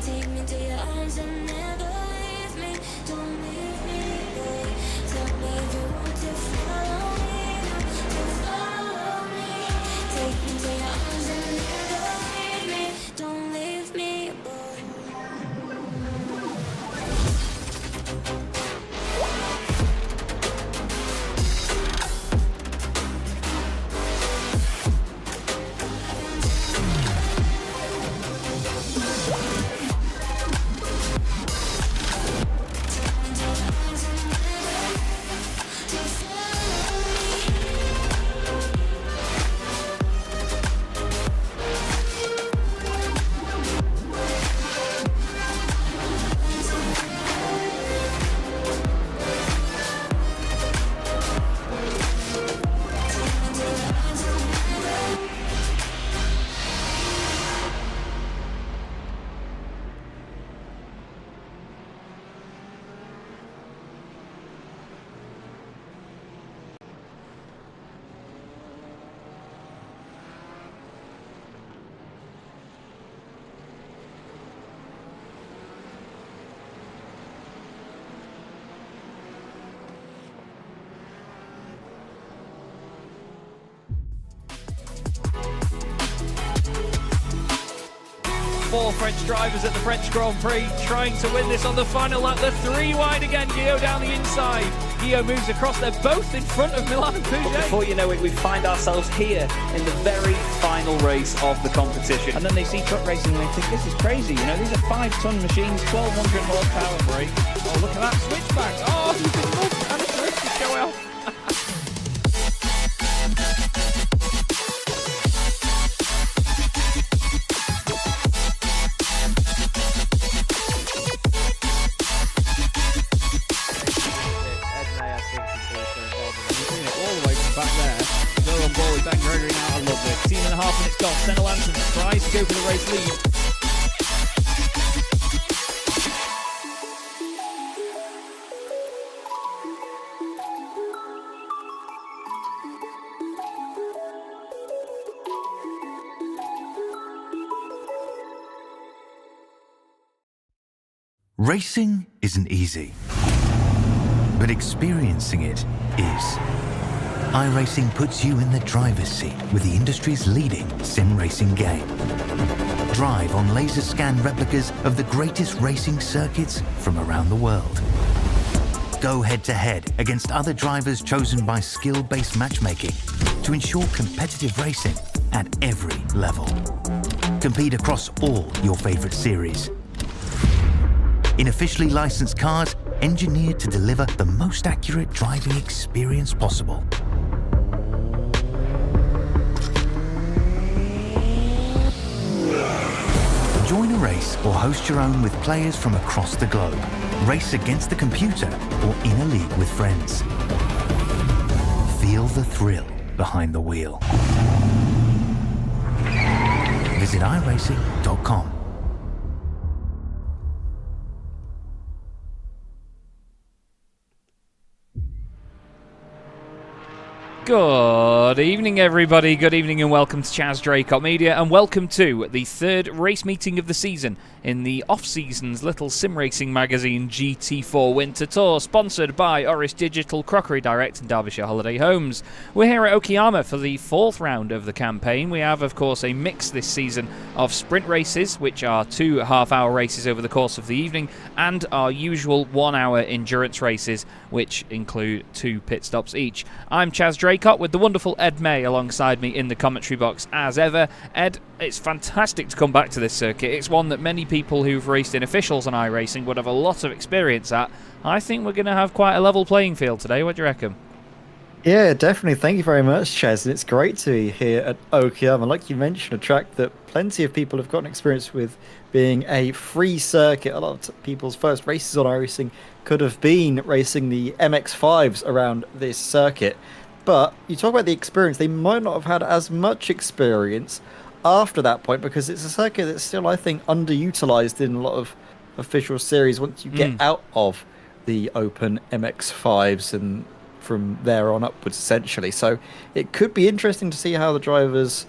Take me to your arms and never leave me. Don't leave me, boy. Tell me if you want to follow me, to follow me. Take me to your arms and never leave me. Don't leave me, boy. Four French drivers at the French Grand Prix trying to win this on the final lap. The three wide again, Guillaume down the inside. Guillaume moves across, they're both in front of Milan and Pouget. Before you know it, we find ourselves here in the very final race of the competition. And then they see truck racing and they think, this is crazy, you know, these are 5-ton machines, 1,200 horsepower brake. Oh, look at that switchback. Oh, he's been mugged and it's supposed to show off. Crockery now, I love it. 16.5 minutes gone. Senna Lanson tries to go for the race lead. Racing isn't easy, but experiencing it is. iRacing puts you in the driver's seat with the industry's leading sim racing game. Drive on laser scan replicas of the greatest racing circuits from around the world. Go head to head against other drivers chosen by skill-based matchmaking to ensure competitive racing at every level. Compete across all your favorite series. In officially licensed cars, engineered to deliver the most accurate driving experience possible. Join a race or host your own with players from across the globe. Race against the computer or in a league with friends. Feel the thrill behind the wheel. Visit iRacing.com. Good evening, everybody. Good evening and welcome to Chaz Draycott Media, and welcome to the third race meeting of the season in the off-season's little sim racing magazine GT4 Winter Tour, sponsored by Orris Digital, Crockery Direct and Derbyshire Holiday Homes. We're here at Okayama for the fourth round of the campaign. We have, of course, a mix this season of sprint races, which are 2 half-hour races over the course of the evening, and our usual 1-hour endurance races, which include 2 pit stops each. I'm Chaz Draycott with the wonderful Ed May alongside me in the commentary box as ever. Ed, it's fantastic to come back to this circuit. It's one that many people who've raced in officials on iRacing would have a lot of experience at. I think we're going to have quite a level playing field today. What do you reckon? Yeah, definitely. Thank you very much, Chaz. And it's great to be here at Okayama. Like you mentioned, a track that plenty of people have gotten experience with, being a free circuit. A lot of people's first races on iRacing could have been racing the MX-5s around this circuit. But you talk about the experience, they might not have had as much experience after that point, because it's a circuit that's still, I think, underutilized in a lot of official series once you get out of the open MX-5s and from there on upwards, essentially. So it could be interesting to see how the drivers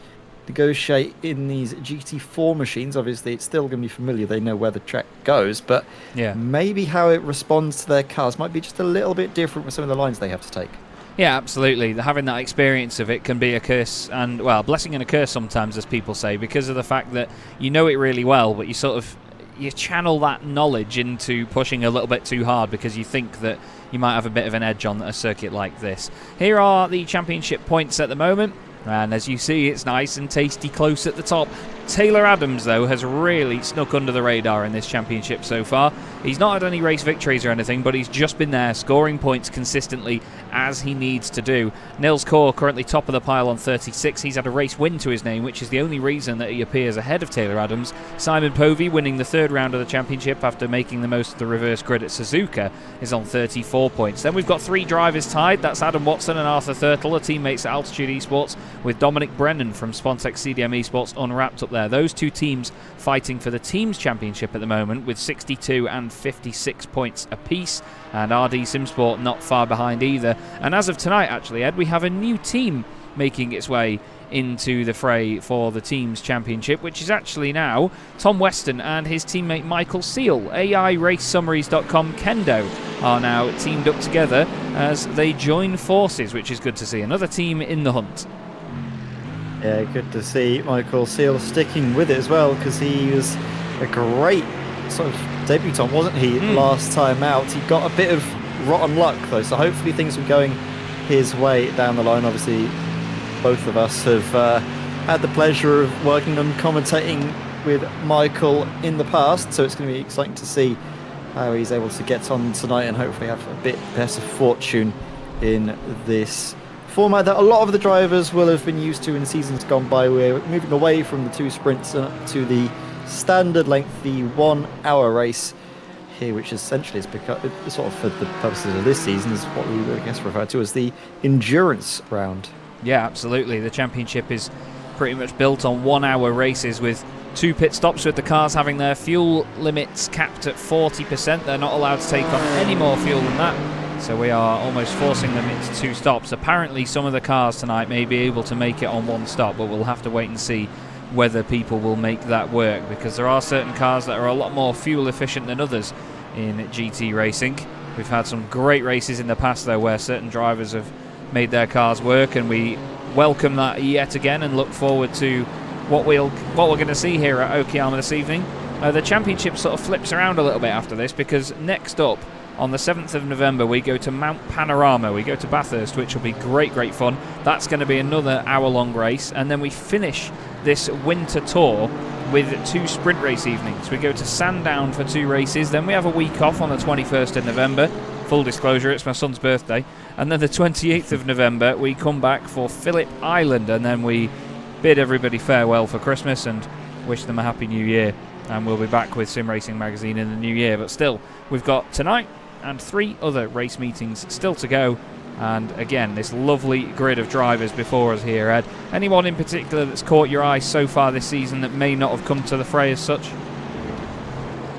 negotiate in these GT4 machines. Obviously, it's still going to be familiar. They know where the track goes, but maybe how it responds to their cars might be just a little bit different with some of the lines they have to take. Yeah, absolutely. Having that experience of it can be a curse and, well, a blessing and a curse sometimes, as people say, because of the fact that you know it really well, but you channel that knowledge into pushing a little bit too hard because you think that you might have a bit of an edge on a circuit like this. Here are the championship points at the moment, and as you see, it's nice and tasty close at the top. Taylor Adams, though, has really snuck under the radar in this championship so far. He's not had any race victories or anything, but he's just been there scoring points consistently as he needs to do. Nils Kaur currently top of the pile on 36. He's had a race win to his name, which is the only reason that he appears ahead of Taylor Adams. Simon Povey, winning the third round of the championship after making the most of the reverse grid at Suzuka, is on 34 points. Then we've got 3 drivers tied. That's Adam Watson and Arthur Thurtle, the teammates at Altitude Esports, with Dominic Brennan from Spontex CDM Esports unwrapped up there. Those 2 teams fighting for the teams championship at the moment with 62 and 56 points apiece, and RD Simsport not far behind either. And as of tonight, actually, Ed, we have a new team making its way into the fray for the teams championship, which is actually now Tom Weston and his teammate Michael Seal. AIRaceSummaries.com Kendo are now teamed up together as they join forces, which is good to see. Another team in the hunt. Yeah, good to see Michael Seal sticking with it as well, because he was a great sort of debutant, wasn't he, last time out. He got a bit of rotten luck, though, so hopefully things were going his way down the line. Obviously, both of us have had the pleasure of working and commentating with Michael in the past, so it's going to be exciting to see how he's able to get on tonight and hopefully have a bit better fortune in this format that a lot of the drivers will have been used to in seasons gone by. We're moving away from the 2 sprints to the standard length, the 1 hour race here, which essentially is because, sort of for the purposes of this season, is what we would, I guess, refer to as the endurance round. Yeah, absolutely. The championship is pretty much built on 1 hour races with 2 pit stops, with the cars having their fuel limits capped at 40%. They're not allowed to take on any more fuel than that. So we are almost forcing them into 2 stops. Apparently some of the cars tonight may be able to make it on 1 stop, but we'll have to wait and see whether people will make that work, because there are certain cars that are a lot more fuel efficient than others in GT racing. We've had some great races in the past, though, where certain drivers have made their cars work, and we welcome that yet again and look forward to what we're going to see here at Okayama this evening. The championship sort of flips around a little bit after this, because next up on the 7th of November we go to Mount Panorama, we go to Bathurst, which will be great fun. That's going to be another hour-long race, and then we finish this winter tour with 2 sprint race evenings. We go to Sandown for 2 races, then we have a week off on the 21st of November. Full disclosure, it's my son's birthday. And then the 28th of November we come back for Phillip Island, and then we bid everybody farewell for Christmas and wish them a happy new year, and we'll be back with Sim Racing Magazine in the new year. But still, we've got tonight and 3 other race meetings still to go, and again this lovely grid of drivers before us here, Ed. Anyone in particular that's caught your eye so far this season that may not have come to the fray as such?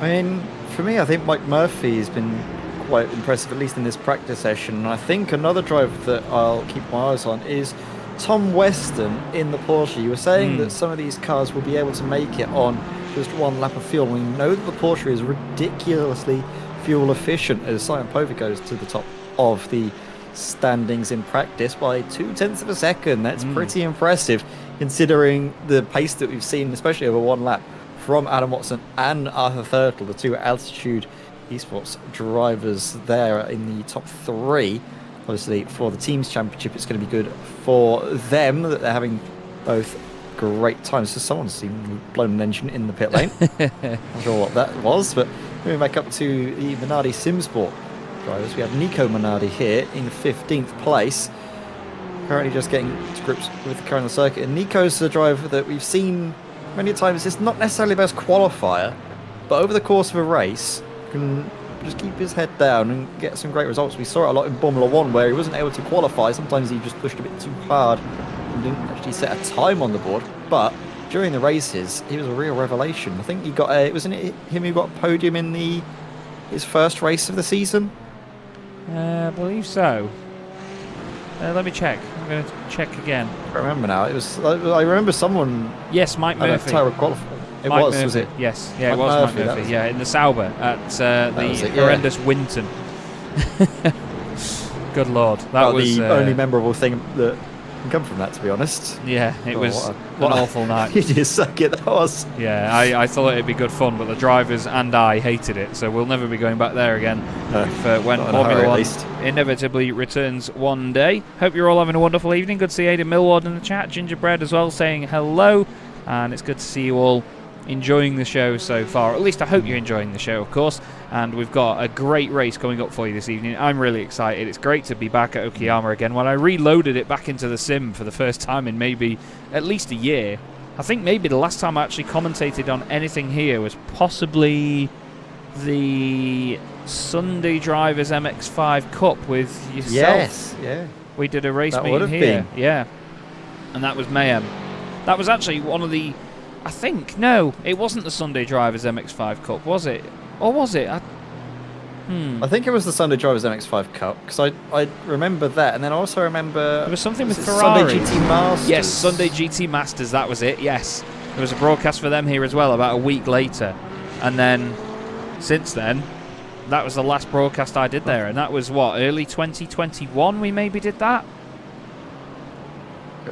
I mean, for me, I think Mike Murphy has been quite impressive, at least in this practice session. And I think another driver that I'll keep my eyes on is Tom Weston in the Porsche. You were saying that some of these cars will be able to make it on just 1 lap of fuel. We know that the Porsche is ridiculously fuel efficient, as Simon Povey goes to the top of the standings in practice by 0.2 of a second. That's pretty impressive, considering the pace that we've seen, especially over 1 lap, from Adam Watson and Arthur Thurtle, the 2 Altitude Esports drivers there in the top 3. Obviously, for the teams championship, it's going to be good for them that they're having both great times. So someone's seemingly blown an engine in the pit lane. Not sure what that was, but moving back up to the Minardi Simsport drivers, we have Nico Minardi here in 15th place, currently just getting to grips with the car on the circuit. And Nico's a driver that we've seen many times. It's not necessarily the best qualifier, but over the course of a race can just keep his head down and get some great results. We saw it a lot in Formula 1 where he wasn't able to qualify. Sometimes he just pushed a bit too hard and didn't actually set a time on the board, but during the races he was a real revelation. I think he got wasn't it him who got a podium in his first race of the season? I believe so. Let me check. I'm going to check again. I don't remember now. It was. I remember someone. Yes, Mike Murphy. It Mike was. Murphy. Was it? Yes. Yeah, it Mike was Murphy, Mike Murphy. Yeah, in the Sauber at was the it, yeah. horrendous Winton. Good Lord, that was the only memorable thing that can come from that. To be honest. Yeah, it was what an awful night. You suck it. That was. Yeah, I thought it'd be good fun, but the drivers and I hated it, so we'll never be going back there again. When Formula One inevitably returns one day. Hope you're all having a wonderful evening. Good to see Ada Millward in the chat, Gingerbread as well, saying hello, and it's good to see you all enjoying the show so far. At least I hope you're enjoying the show, of course. And we've got a great race coming up for you this evening. I'm really excited. It's great to be back at Okayama again. When I reloaded it back into the sim for the first time in maybe at least a year, I think maybe the last time I actually commentated on anything here was possibly the Sunday Drivers MX5 Cup with yourself. Yes, yeah. We did a race That meeting would have here. been. Yeah. And that was mayhem. That was actually one of the... I think, no, it wasn't the Sunday Drivers MX5 Cup, was it? Or was it? I think it was the Sunday Drivers MX5 Cup, because I remember that, and then I also remember... There was something with it Ferrari. Sunday GT Masters. Yes, Sunday GT Masters, that was it, yes. There was a broadcast for them here as well about a week later. And then, since then, that was the last broadcast I did there, and that was, what, early 2021 we maybe did that?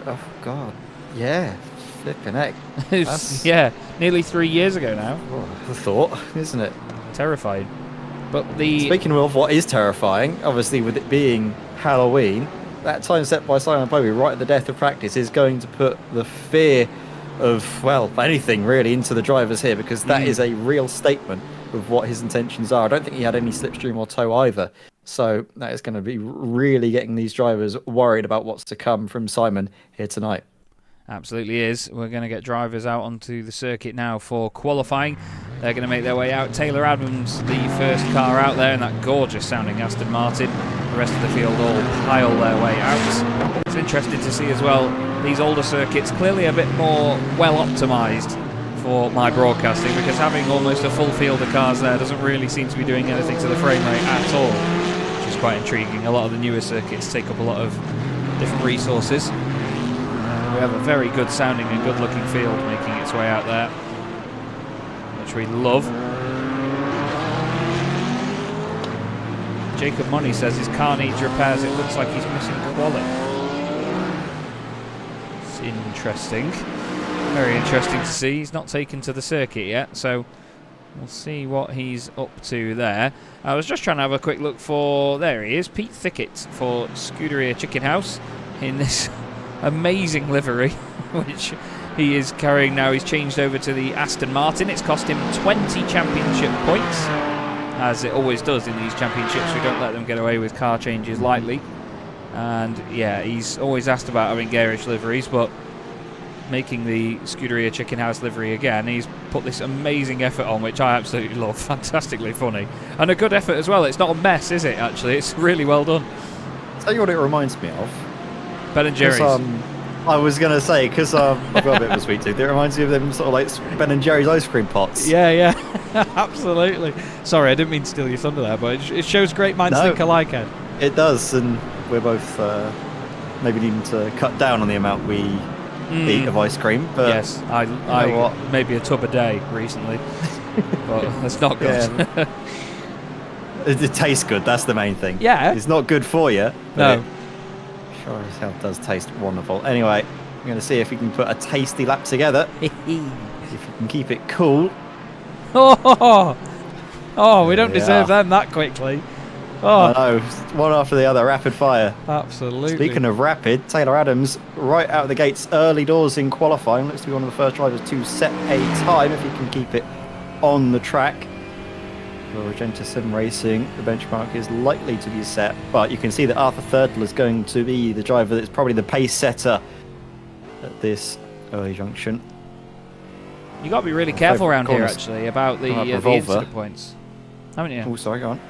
Oh, God. Yeah. Flipping heck. Yeah, nearly 3 years ago now. The thought, isn't it? Terrifying. But the... Speaking of what is terrifying, obviously with it being Halloween, that time set by Simon Bobby right at the death of practice is going to put the fear of, well, anything really into the drivers here, because that is a real statement of what his intentions are. I don't think he had any slipstream or tow either. So that is going to be really getting these drivers worried about what's to come from Simon here tonight. Absolutely is. We're going to get drivers out onto the circuit now for qualifying. They're going to make their way out. Taylor Adams, the first car out there in that gorgeous sounding Aston Martin. The rest of the field all pile their way out. It's interesting to see as well these older circuits clearly a bit more well optimised for my broadcasting, because having almost a full field of cars there doesn't really seem to be doing anything to the frame rate at all, which is quite intriguing. A lot of the newer circuits take up a lot of different resources. We have a very good sounding and good looking field making its way out there, which we love. Jacob Money says his car needs repairs. It looks like he's missing quality. It's interesting. Very interesting to see. He's not taken to the circuit yet, so we'll see what he's up to there. I was just trying to have a quick look for... There he is, Pete Thickett for Scuderia Chicken House in this amazing livery, which he is carrying now. He's changed over to the Aston Martin. It's cost him 20 championship points, as it always does in these championships. We don't let them get away with car changes lightly. And yeah, he's always asked about having garish liveries, but making the Scuderia Chicken House livery again, he's put this amazing effort on, which I absolutely love. Fantastically funny, and a good effort as well. It's not a mess, is it? Actually, it's really well done. Tell you what it reminds me of. Ben and Jerry's. I was going to say, because I've got a bit of a sweet tooth, it reminds me of them sort of like Ben and Jerry's ice cream pots. Yeah, absolutely. Sorry, I didn't mean to steal your thunder there, but it shows great minds think alike, Ed. It does, and we're both maybe needing to cut down on the amount we eat of ice cream. But yes, I maybe a tub a day recently, but that's not good. Yeah. It tastes good, that's the main thing. Yeah. It's not good for you. No. Sure as hell does taste wonderful. Anyway, I'm going to see if we can put a tasty lap together. If you can keep it cool. Oh, we don't deserve them that quickly. Oh, I know, one after the other, rapid fire. Absolutely. Speaking of rapid, Taylor Adams right out of the gates early doors in qualifying. Looks to be one of the first drivers to set a time if he can keep it on the track. For Regenta Sim Racing, the benchmark is likely to be set, but you can see that Arthur Thurtle is going to be the driver that's probably the pace setter at this early junction. You got to be really careful around here, actually, about the incident points, haven't you? Oh, sorry, go on.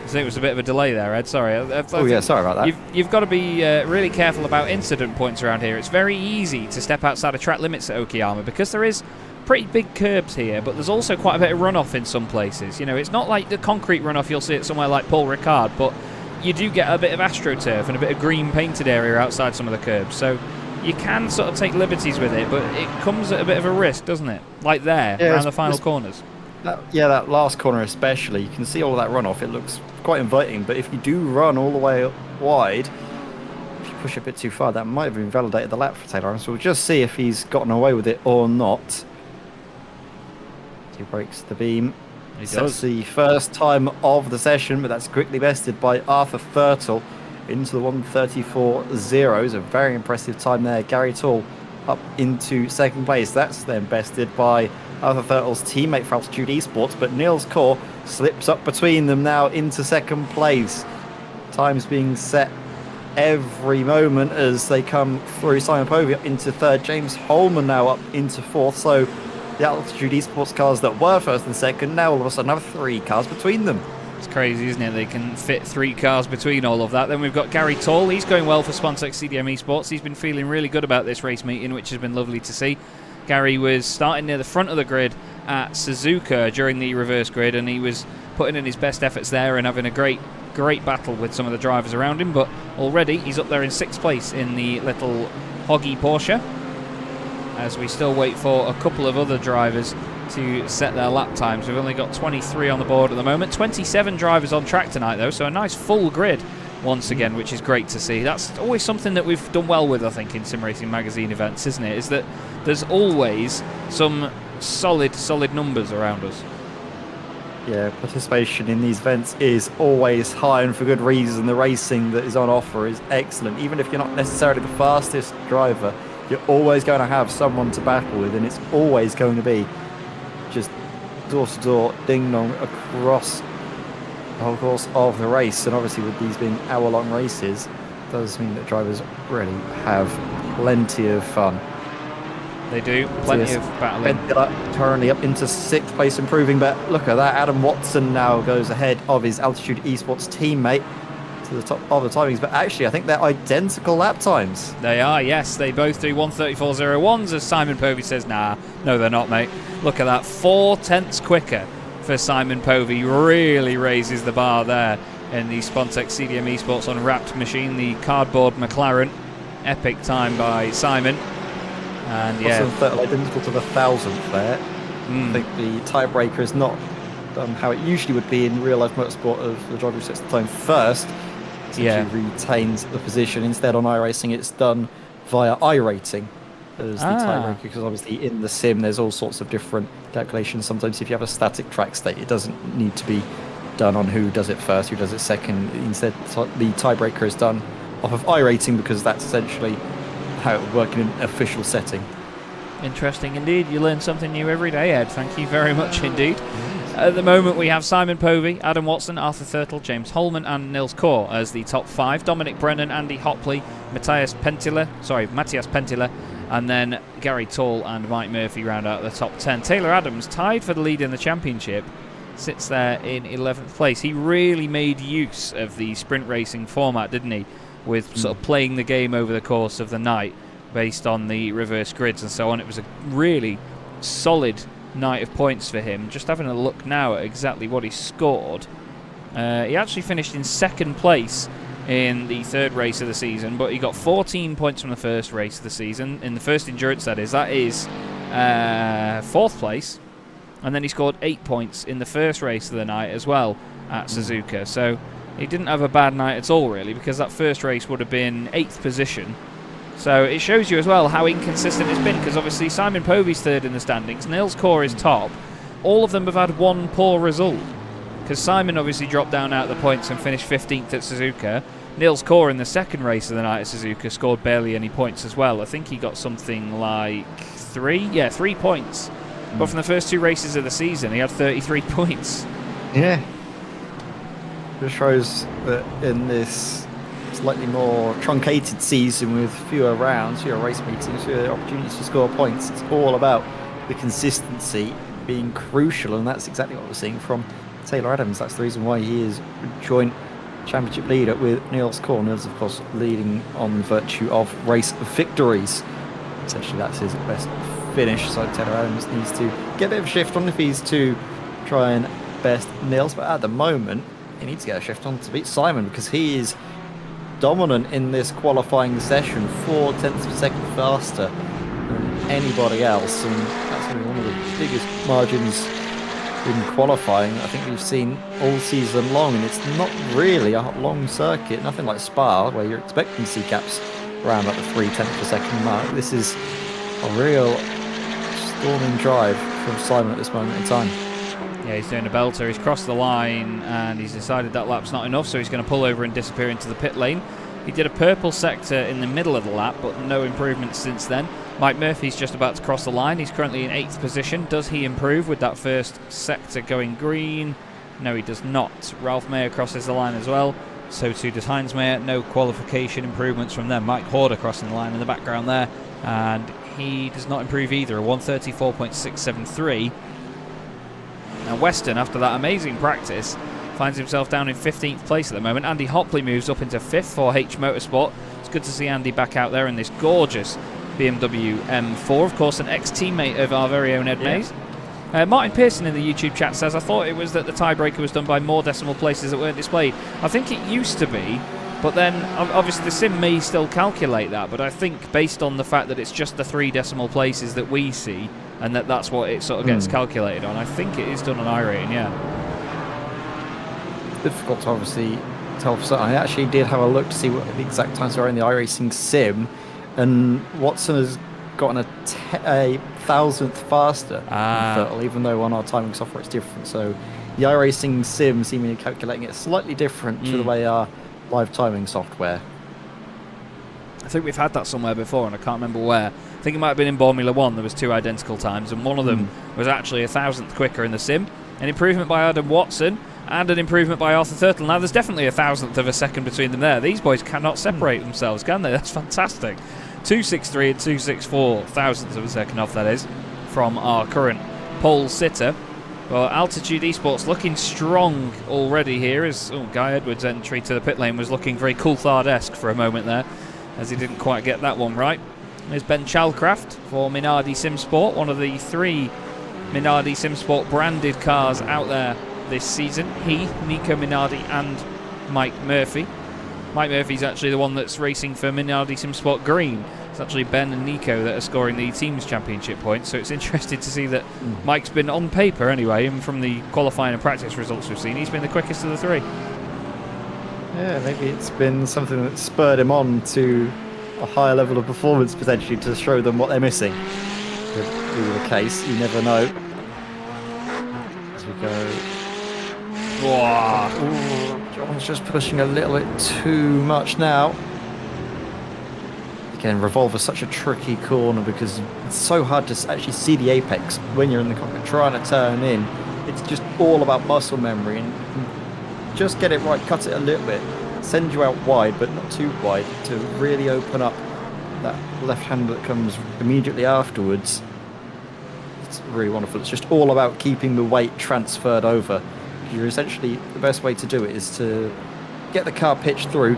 I think it was a bit of a delay there, Ed. Sorry. Sorry about that. You've got to be really careful about incident points around here. It's very easy to step outside of track limits at Okayama because there is pretty big curbs here, but there's also quite a bit of runoff in some places. You know, it's not like the concrete runoff you'll see at somewhere like Paul Ricard, but you do get a bit of AstroTurf and a bit of green painted area outside some of the curbs, so you can sort of take liberties with it, but it comes at a bit of a risk, doesn't it? Like there, around the final corners. That last corner especially, you can see all of that runoff. It looks quite inviting, but if you do run all the way wide, if you push a bit too far, that might have invalidated the lap for Taylor Adams. So we'll just see if he's gotten away with it or not. He breaks the beam. He That's does. the first time of the session, but that's quickly bested by Arthur Thurtle into the 1:34.0. It's a very impressive time there. Gary Tall up into second place. That's then bested by Arthur Thurtle's teammate for Altitude Esports, but Niels Kaur slips up between them now into second place. Times being set every moment as they come through. Simon Povey up into third. James Holman now up into fourth. So the Altitude Esports cars that were first and second now all of a sudden have 3 cars between them. It's crazy, isn't it? They can fit 3 cars between all of that. Then we've got Gary Tall. He's going well for Spontex CDM Esports. He's been feeling really good about this race meeting, which has been lovely to see. Gary was starting near the front of the grid at Suzuka during the reverse grid, and he was putting in his best efforts there and having a great battle with some of the drivers around him. But already he's up there in 6th place in the little Hoggy Porsche, as we still wait for a couple of other drivers to set their lap times. We've only got 23 on the board at the moment. 27 drivers on track tonight, though, so a nice full grid once again, which is great to see. That's always something that we've done well with, I think, in Sim Racing Magazine events, isn't it? Is that there's always some solid numbers around us. Yeah, participation in these events is always high, and for good reason. The racing that is on offer is excellent. Even if you're not necessarily the fastest driver, you're always going to have someone to battle with, and it's always going to be just door-to-door, ding-dong across the whole course of the race. And obviously with these being hour-long races, it does mean that drivers really have plenty of fun. They do, plenty of battling. Currently up into 6th place, improving, but look at that. Adam Watson now goes ahead of his Altitude Esports teammate to the top of the timings, but actually I think they're identical lap times. They are, yes. They both do 1:34.01s, as Simon Povey says, nah, no they're not, mate. Look at that, 4 tenths quicker for Simon Povey. Really raises the bar there in the Spontex CDM Esports Unwrapped machine, the cardboard McLaren. Epic time by Simon. And yeah, identical to the 1,000th there. I think the tiebreaker is not done how it usually would be in real life motorsport of the driver who sets the time first. Essentially retains the position. Instead on iRacing it's done via iRating as the tiebreaker, because obviously in the sim there's all sorts of different calculations. Sometimes if you have a static track state, it doesn't need to be done on who does it first, who does it second. Instead the tiebreaker is done off of iRating, because that's essentially how it would work in an official setting. interesting indeed. You learn something new every day, Ed. Thank you very much indeed. At the moment we have Simon Povey, Adam Watson, Arthur Thurtle, James Holman and Niels Kaur as the top 5. Dominic Brennan, Andy Hopley, Matthias Pentila, and then Gary Tall and Mike Murphy round out the top 10. Taylor Adams, tied for the lead in the championship, sits there in 11th place. He really made use of the sprint racing format, didn't he? With sort of playing the game over the course of the night based on the reverse grids and so on. It was a really solid night of points for him. Just having a look now at exactly what he scored. He actually finished in 2nd place in the 3rd race of the season, but he got 14 points from the 1st race of the season, in the first endurance that is. That is 4th place, and then he scored 8 points in the 1st race of the night as well at Suzuka. So he didn't have a bad night at all, really, because that first race would have been 8th position. So it shows you as well how inconsistent it's been, because obviously Simon Povey's 3rd in the standings, Niels Kaur is top. All of them have had one poor result, because Simon obviously dropped down out of the points and finished 15th at Suzuka. Niels Kaur in the 2nd race of the night at Suzuka scored barely any points as well. I think he got something like 3 points. But from the first 2 races of the season, he had 33 points. Yeah. Just shows that in this slightly more truncated season with fewer rounds, fewer race meetings, fewer opportunities to score points, it's all about the consistency being crucial, and that's exactly what we're seeing from Taylor Adams. That's the reason why he is joint championship leader with Niels Kaur. Niels, of course, leading on virtue of race victories. Essentially, that's his best finish, so Taylor Adams needs to get a bit of a shift on if he's to try and best Niels, but at the moment he needs to get a shift on to beat Simon, because he is dominant in this qualifying session, 0.4 of a second faster than anybody else, and that's going to be one of the biggest margins in qualifying I think we've seen all season long. And it's not really a long circuit, nothing like Spa where you're expecting to see gaps around at the 0.3 of a second mark. This is a real storming drive from Simon at this moment in time. Yeah, he's doing a belter. He's crossed the line and he's decided that lap's not enough, so he's going to pull over and disappear into the pit lane. He did a purple sector in the middle of the lap, but no improvement since then. Mike Murphy's just about to cross the line. He's currently in 8th position. Does he improve with that first sector going green? No, he does not. Ralph Mayer crosses the line as well. So too does Heinz Mayer. No qualification improvements from them. Mike Horder crossing the line in the background there, and he does not improve either. A 134.673. Now Weston, after that amazing practice, finds himself down in 15th place at the moment. Andy Hopley moves up into 5th for H Motorsport. It's good to see Andy back out there in this gorgeous BMW M4. Of course, an ex-teammate of our very own Ed Mays. Martin Pearson in the YouTube chat says, I thought it was that the tiebreaker was done by more decimal places that weren't displayed. I think it used to be, but then obviously the sim may still calculate that, but I think based on the fact that it's just the 3 decimal places that we see, and that's what it sort of gets calculated on, I think it is done on iRating, yeah. Difficult to obviously tell for certain. I actually did have a look to see what the exact times are in the iRacing sim, and Watson has gotten a thousandth faster than Fertile, even though on our timing software it's different. So the iRacing sim seemingly calculating it slightly different to the way our live timing software. I think we've had that somewhere before, and I can't remember where. I think it might have been in Formula 1. There was 2 identical times, and one of them was actually a thousandth quicker in the sim. An improvement by Adam Watson and an improvement by Arthur Thurtle. Now, there's definitely a thousandth of a second between them there. These boys cannot separate themselves, can they? That's fantastic. 263 and 264 thousandths of a second off, that is, from our current pole sitter. Well, Altitude Esports looking strong already here, as Guy Edwards' entry to the pit lane was looking very Coulthard-esque for a moment there, as he didn't quite get that one right. There's Ben Chalcraft for Minardi Simsport, one of the 3 Minardi Simsport branded cars out there this season. He, Nico Minardi and Mike Murphy. Mike Murphy's actually the one that's racing for Minardi Simsport Green. It's actually Ben and Nico that are scoring the team's championship points, so it's interesting to see that Mike's been, on paper anyway, and from the qualifying and practice results we've seen, he's been the quickest of the 3. Yeah, maybe it's been something that spurred him on to a higher level of performance, potentially, to show them what they're missing. Could be the case, you never know. As we go. Ooh, John's just pushing a little bit too much now. Again, Revolver's such a tricky corner because it's so hard to actually see the apex when you're in the cockpit trying to turn in. It's just all about muscle memory, and just get it right, cut it a little bit, send you out wide but not too wide to really open up that left hand that comes immediately afterwards. It's really wonderful. It's just all about keeping the weight transferred over. You're essentially, the best way to do it is to get the car pitched through,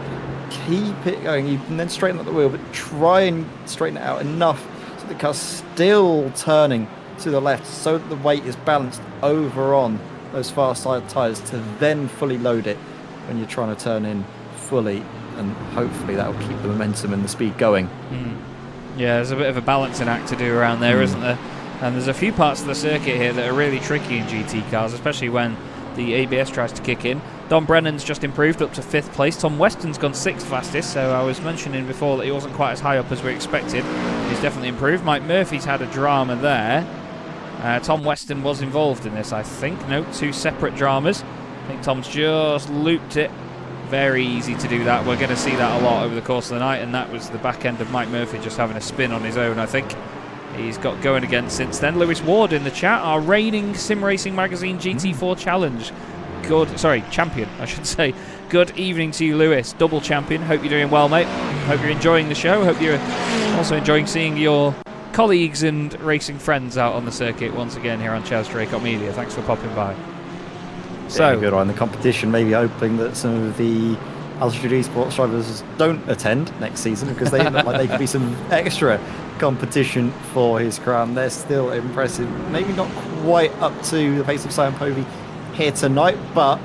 keep it going, you can then straighten up the wheel, but try and straighten it out enough so the car's still turning to the left so that the weight is balanced over on those far side tyres to then fully load it when you're trying to turn in fully, and hopefully that will keep the momentum and the speed going. Yeah, there's a bit of a balancing act to do around there, isn't there? And there's a few parts of the circuit here that are really tricky in GT cars, especially when the ABS tries to kick in. Don Brennan's just improved up to 5th place. Tom Weston's gone 6th fastest, so I was mentioning before that he wasn't quite as high up as we expected. He's definitely improved. Mike Murphy's had a drama there. Tom Weston was involved in this, I think. No, 2 separate dramas. I think Tom's just looped it. Very easy to do that. We're going to see that a lot over the course of the night, and that was the back end of Mike Murphy just having a spin on his own, I think. He's got going again since then. Lewis Ward in the chat, our reigning Sim Racing Magazine GT4 challenge. Champion, I should say. Good evening to you, Lewis. Double champion. Hope you're doing well, mate. Hope you're enjoying the show. Hope you're also enjoying seeing your colleagues and racing friends out on the circuit once again here on Chaz Draycott Media. Thanks for popping by. So good on the competition, maybe hoping that some of the Altitude Esports drivers don't attend next season, because they look like they could be some extra competition for his crown. They're still impressive. Maybe not quite up to the pace of Simon Povey here tonight, but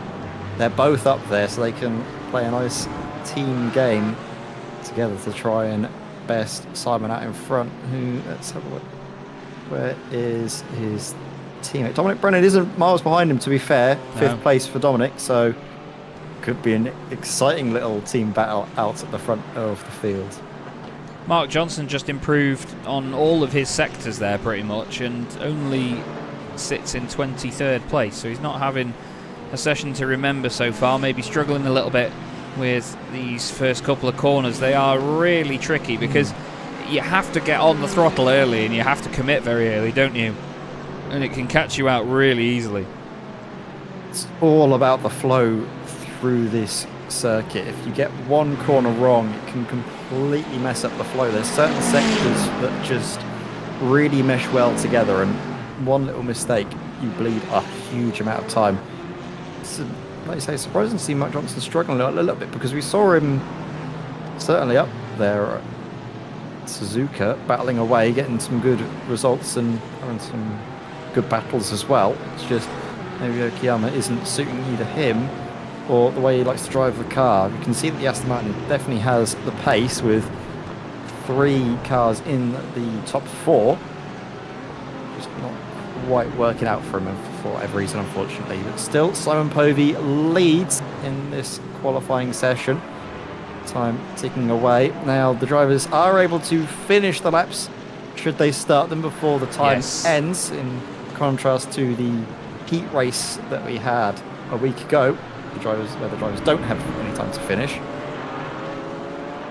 they're both up there, so they can play a nice team game together to try and best Simon out in front. Let's have a look. Where is his teammate? Dominic Brennan isn't miles behind him, to be fair. Fifth place for Dominic, so could be an exciting little team battle out at the front of the field. Mark Johnson just improved on all of his sectors there pretty much, and only sits in 23rd place, so he's not having a session to remember so far. Maybe struggling a little bit with these first couple of corners. They are really tricky because you have to get on the throttle early and you have to commit very early, don't you? And it can catch you out really easily. It's all about the flow through this circuit. If you get one corner wrong, it can completely mess up the flow. There's certain sectors that just really mesh well together, and one little mistake, you bleed a huge amount of time. So, like you say, surprising to see Mark Johnson struggling a little bit, because we saw him certainly up there at Suzuka, battling away, getting some good results and having some good battles as well. It's just maybe Okayama isn't suiting either him or the way he likes to drive the car. You can see that the Aston Martin definitely has the pace, with 3 cars in the top 4. Just not quite working out for him for whatever reason, unfortunately. But still, Simon Povey leads in this qualifying session. Time ticking away. Now the drivers are able to finish the laps should they start them before the time ends, in contrast to the heat race that we had a week ago, where the drivers don't have any time to finish.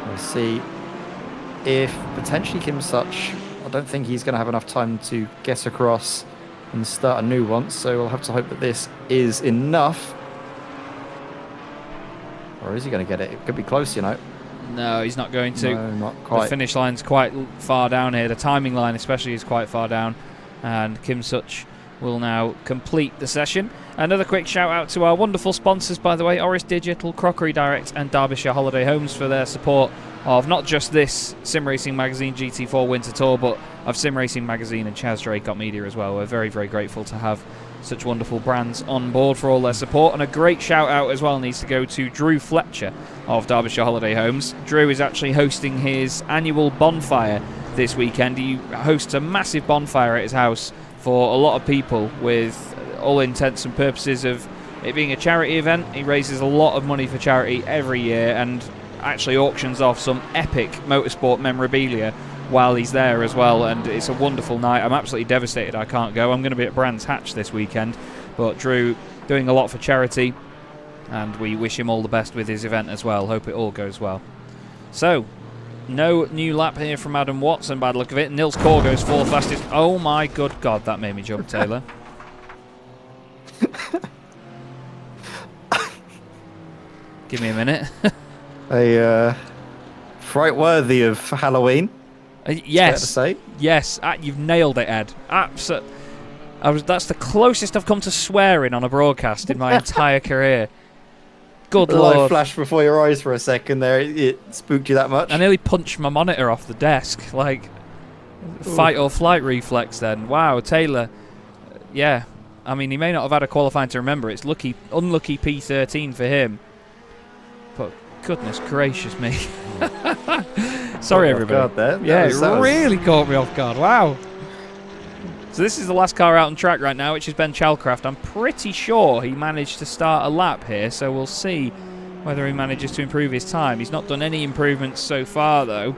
We'll see if potentially Kim Such, I don't think he's going to have enough time to get across and start a new one, so we'll have to hope that this is enough. Or is he going to get it? It could be close, you know. No, he's not going to. No, not quite. The finish line's quite far down here. The timing line especially is quite far down. And Kim Such will now complete the session. Another quick shout out to our wonderful sponsors, by the way, Orris Digital, Crockery Direct and Derbyshire Holiday Homes, for their support of not just this Sim Racing Magazine GT4 Winter Tour, but of Sim Racing Magazine and Chaz Draycott Media as well. We're very, very grateful to have such wonderful brands on board for all their support. And a great shout out as well needs to go to Drew Fletcher of Derbyshire Holiday Homes. Drew is actually hosting his annual bonfire this weekend. He hosts a massive bonfire at his house for a lot of people, with all intents and purposes of it being a charity event. He raises a lot of money for charity every year and actually auctions off some epic motorsport memorabilia while he's there as well, and it's a wonderful night. I'm absolutely devastated I can't go. I'm going to be at Brands Hatch this weekend, but Drew doing a lot for charity, and we wish him all the best with his event as well. Hope it all goes well. So, no new lap here from Adam Watson by the look of it. Nils Kaur goes 4th fastest. Oh my good God, that made me jump, Taylor. Give me a minute. A fright worthy of Halloween. Yes, to say. Yes, you've nailed it, Ed. That's the closest I've come to swearing on a broadcast in my entire career. Good The Lord. light flashed before your eyes for a second there. It spooked you that much? I nearly punched my monitor off the desk. Like, fight or flight reflex then. Wow, Taylor. Yeah, I mean, he may not have had a qualifying to remember. It's unlucky P13 for him. But goodness gracious me. Sorry, everybody. Yeah, it really caught me off guard. Wow. So this is the last car out on track right now, which is Ben Chalcraft. I'm pretty sure he managed to start a lap here, so we'll see whether he manages to improve his time. He's not done any improvements so far, though,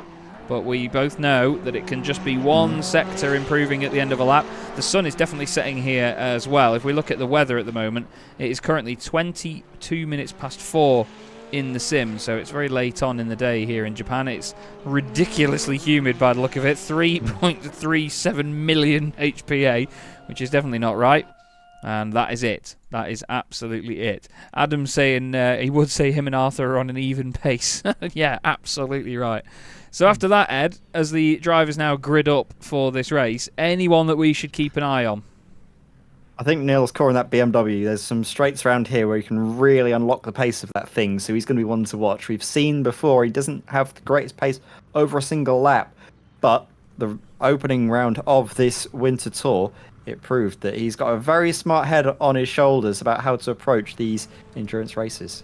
but we both know that it can just be one sector improving at the end of a lap. The sun is definitely setting here as well. If we look at the weather at the moment, it is currently 22 minutes past 4 in the sim, so it's very late on in the day here in Japan. It's ridiculously humid by the look of it. 3.37 million HPA, which is definitely not right. And that is it. That is absolutely it. Adam's saying he would say him and Arthur are on an even pace. Yeah, absolutely right. So after that, Ed, as the drivers now grid up for this race, anyone that we should keep an eye on? I think Nils Kaur in that BMW, there's some straights around here where you can really unlock the pace of that thing, so he's going to be one to watch. We've seen before he doesn't have the greatest pace over a single lap, but the opening round of this winter tour it proved that he's got a very smart head on his shoulders about how to approach these endurance races.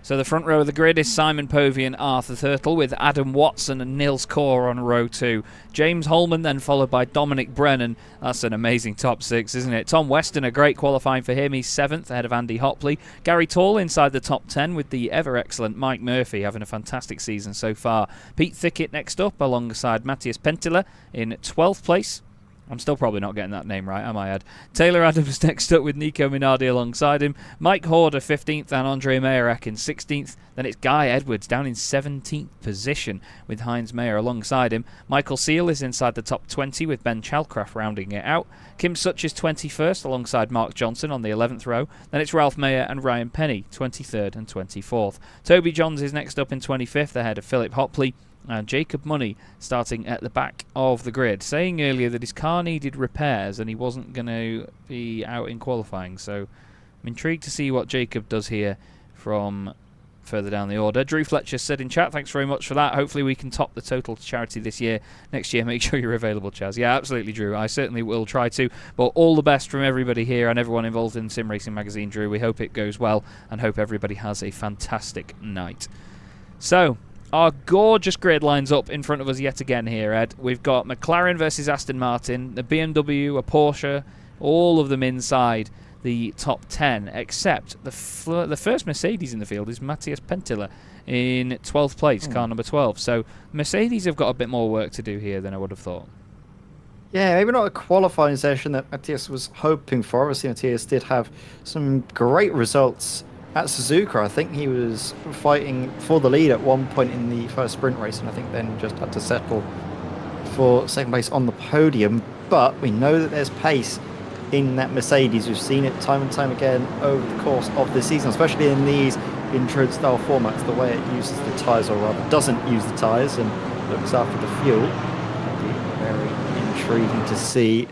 So the front row of the grid is Simon Povey and Arthur Thurtle, with Adam Watson and Nils Kaur on row 2. James Holman then followed by Dominic Brennan. That's an amazing top 6, isn't it? Tom Weston, a great qualifying for him. He's 7th ahead of Andy Hopley. Gary Tall inside the top 10 with the ever-excellent Mike Murphy having a fantastic season so far. Pete Thickett next up alongside Matthias Pentila in 12th place. I'm still probably not getting that name right, am I, Ed? Taylor Adams next up with Nico Minardi alongside him. Mike Horder 15th and Andre Mayerek in 16th. Then it's Guy Edwards down in 17th position with Heinz Mayer alongside him. Michael Seal is inside the top 20 with Ben Chalcraft rounding it out. Kim Such is 21st alongside Mark Johnson on the 11th row. Then it's Ralph Mayer and Ryan Penny, 23rd and 24th. Toby Johns is next up in 25th ahead of Philip Hopley. And Jacob Money starting at the back of the grid, saying earlier that his car needed repairs and he wasn't going to be out in qualifying. So I'm intrigued to see what Jacob does here from further down the order. Drew Fletcher said in chat, thanks very much for that. Hopefully we can top the total to charity this year. Next year, make sure you're available, Chaz. Yeah, absolutely, Drew. I certainly will try to. But all the best from everybody here and everyone involved in Sim Racing Magazine, Drew. We hope it goes well and hope everybody has a fantastic night. So our gorgeous grid lines up in front of us yet again here, Ed. We've got McLaren versus Aston Martin, the BMW, a Porsche, all of them inside the top 10, except the first Mercedes in the field is Matthias Pentila in 12th place, car number 12. So Mercedes have got a bit more work to do here than I would have thought. Yeah, maybe not a qualifying session that Matthias was hoping for. Obviously, Matthias did have some great results at Suzuka. I think he was fighting for the lead at one point in the first sprint race, and I think then just had to settle for second place on the podium. But we know that there's pace in that Mercedes. We've seen it time and time again over the course of the season, especially in these intro-style formats, the way it uses the tyres, or rather doesn't use the tyres and looks after the fuel. It'll be very intriguing to see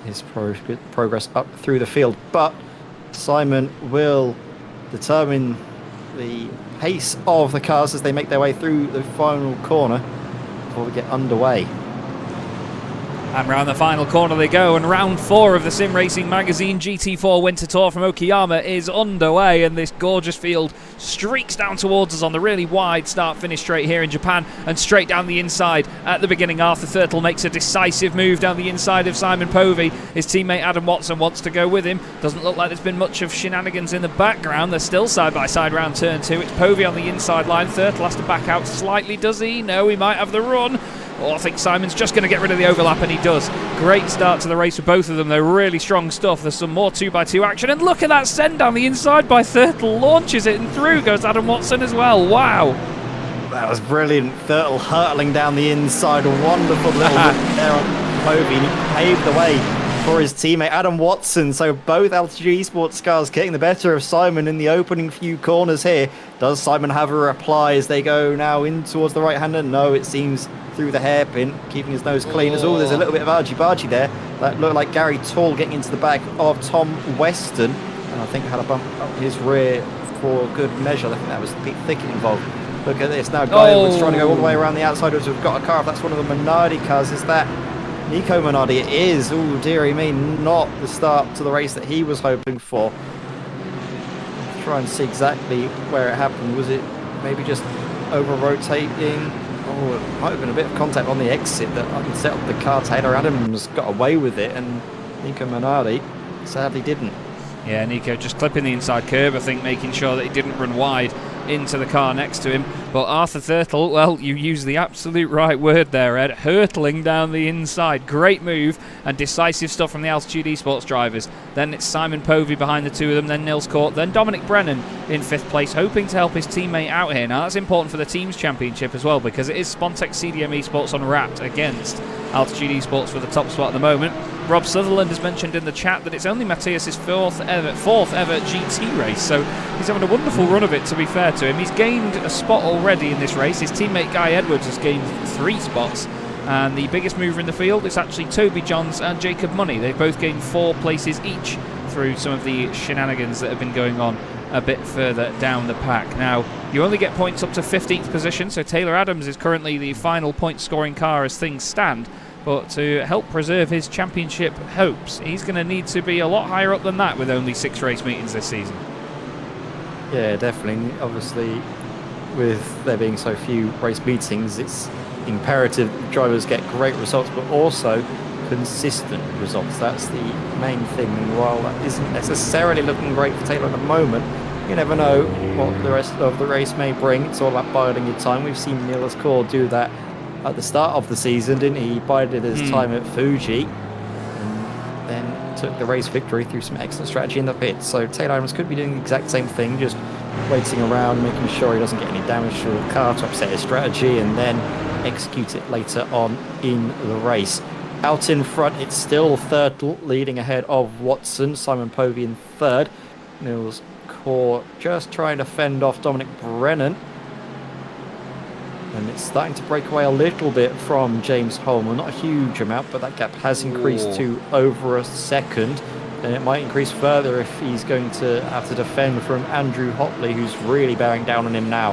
his progress up through the field. But Simon will determine the pace of the cars as they make their way through the final corner before we get underway. And round the final corner they go, and round 4 of the Sim Racing Magazine GT4 Winter Tour from Okayama is underway, and this gorgeous field streaks down towards us on the really wide start-finish straight here in Japan, and straight down the inside at the beginning. Arthur Thurtle makes a decisive move down the inside of Simon Povey. His teammate Adam Watson wants to go with him. Doesn't look like there's been much of shenanigans in the background. They're still side-by-side round turn 2. It's Povey on the inside line. Thurtle has to back out slightly, does he? No, he might have the run. Oh, I think Simon's just going to get rid of the overlap, and he does. Great start to the race for both of them. They're really strong stuff. There's some more 2x2 action, and look at that send down the inside by Thurtle. Launches it, and through goes Adam Watson as well. Wow. That was brilliant. Thurtle hurtling down the inside. A wonderful little look there on Povey. He paved the way for his teammate Adam Watson. So both LTG Esports cars getting the better of Simon in the opening few corners here. Does Simon have a reply as they go now in towards the right-hander? No, it seems through the hairpin, keeping his nose clean. Oh, there's a little bit of argy-bargy there. That looked like Gary Tall getting into the back of Tom Weston, and I think had a bump up his rear for good measure. I think that was Pete Thickett involved. Look at this now. Guy was trying to go all the way around the outside. We've got a car. If that's one of the Minardi cars, is that Nico Minardi? It is. Oh, dearie me, not the start to the race that he was hoping for. Let's try and see exactly where it happened. Was it maybe just over-rotating? Oh, it might have been a bit of contact on the exit that set up the car. Taylor Adams got away with it, and Nico Minardi sadly didn't. Yeah, Nico just clipping the inside curb, I think, making sure that he didn't run wide into the car next to him. But Arthur Thurtle, well, you used the absolute right word there, Ed, hurtling down the inside. Great move and decisive stuff from the Altitude Esports drivers. Then it's Simon Povey behind the two of them, then Nils Kaur, then Dominic Brennan in 5th place, hoping to help his teammate out here. Now, that's important for the team's championship as well, because it is Spontex CDM Esports on Wrapped against Altitude Esports for the top spot at the moment. Rob Sutherland has mentioned in the chat that it's only Matthias' fourth ever GT race, so he's having a wonderful run of it, to be fair to him. He's gained a spot already in this race. His teammate Guy Edwards has gained 3 spots, and the biggest mover in the field is actually Toby Johns and Jacob Money. They've both gained 4 places each through some of the shenanigans that have been going on a bit further down the pack. Now, you only get points up to 15th position, so Taylor Adams is currently the final point-scoring car as things stand. But to help preserve his championship hopes, he's going to need to be a lot higher up than that with only 6 race meetings this season. Yeah, definitely. Obviously, with there being so few race meetings, it's imperative that drivers get great results, but also consistent results. That's the main thing. And while that isn't necessarily looking great for Taylor at the moment, you never know what the rest of the race may bring. It's all about biding your time. We've seen Niels Kaur do that at the start of the season, didn't he? He bided his time at Fuji and then took the race victory through some excellent strategy in the pits. So Taylor Adams could be doing the exact same thing, just waiting around, making sure he doesn't get any damage to the car to upset his strategy, and then execute it later on in the race. Out in front, it's still Thurtle leading ahead of Watson, Simon Povey in third. Niels Kaur just trying to fend off Dominic Brennan. And it's starting to break away a little bit from James Holman. Not a huge amount, but that gap has increased to over a second. And it might increase further if he's going to have to defend from Andrew Hopley, who's really bearing down on him now.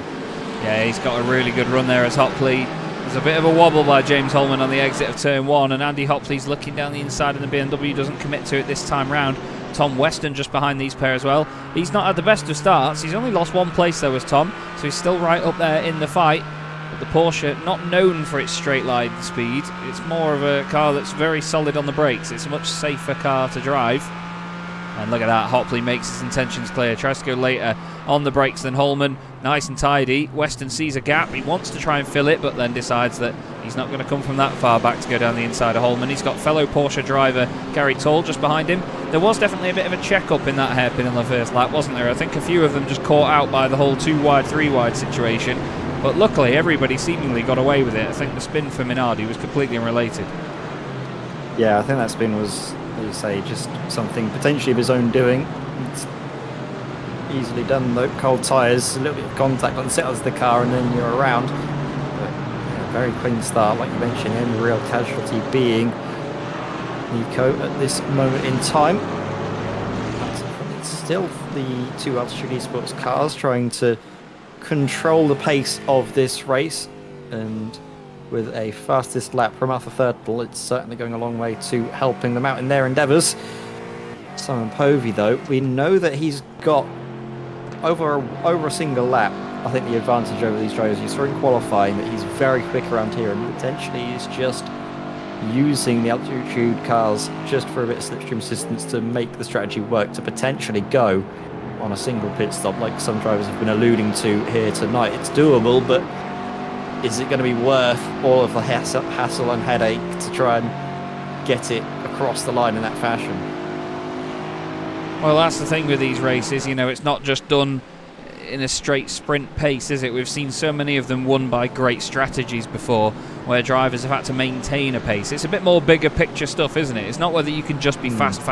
Yeah, he's got a really good run there as Hopley. There's a bit of a wobble by James Holman on the exit of turn 1, and Andy Hopley's looking down the inside, and the BMW doesn't commit to it this time round. Tom Weston just behind these pair as well. He's not had the best of starts. He's only lost 1 place though as Tom, so he's still right up there in the fight. But the Porsche, not known for its straight line speed, it's more of a car that's very solid on the brakes. It's a much safer car to drive. And look at that, Hopley makes his intentions clear, tries to go later on the brakes than Holman. Nice and tidy. Weston sees a gap, he wants to try and fill it, but then decides that he's not going to come from that far back to go down the inside of Holman. He's got fellow Porsche driver Gary Toll just behind him. There was definitely a bit of a check-up in that hairpin on the first lap, wasn't there? I think a few of them just caught out by the whole 2 wide, 3 wide situation. But luckily, everybody seemingly got away with it. I think the spin for Minardi was completely unrelated. Yeah, I think that spin was, as you say, just something potentially of his own doing. It's easily done though. Cold tyres, a little bit of contact on the settles of the car, and then you're around. But yeah, very clean start, like you mentioned. The only real casualty being Nico at this moment in time. But it's still the 2 Altitude Esports cars trying to control the pace of this race, and with a fastest lap from Arthur Thurtle, it's certainly going a long way to helping them out in their endeavours. Simon Povey, though, we know that he's got over a single lap, I think, the advantage over these drivers. You saw in qualifying that he's very quick around here, and potentially he's just using the altitude cars just for a bit of slipstream assistance to make the strategy work, to potentially go on a single pit stop like some drivers have been alluding to here tonight. It's doable, but is it going to be worth all of the hassle and headache to try and get it across the line in that fashion? Well, that's the thing with these races, you know, it's not just done in a straight sprint pace, is it? We've seen so many of them won by great strategies before, where drivers have had to maintain a pace. It's a bit more bigger picture stuff, isn't it? It's not whether you can just be fast.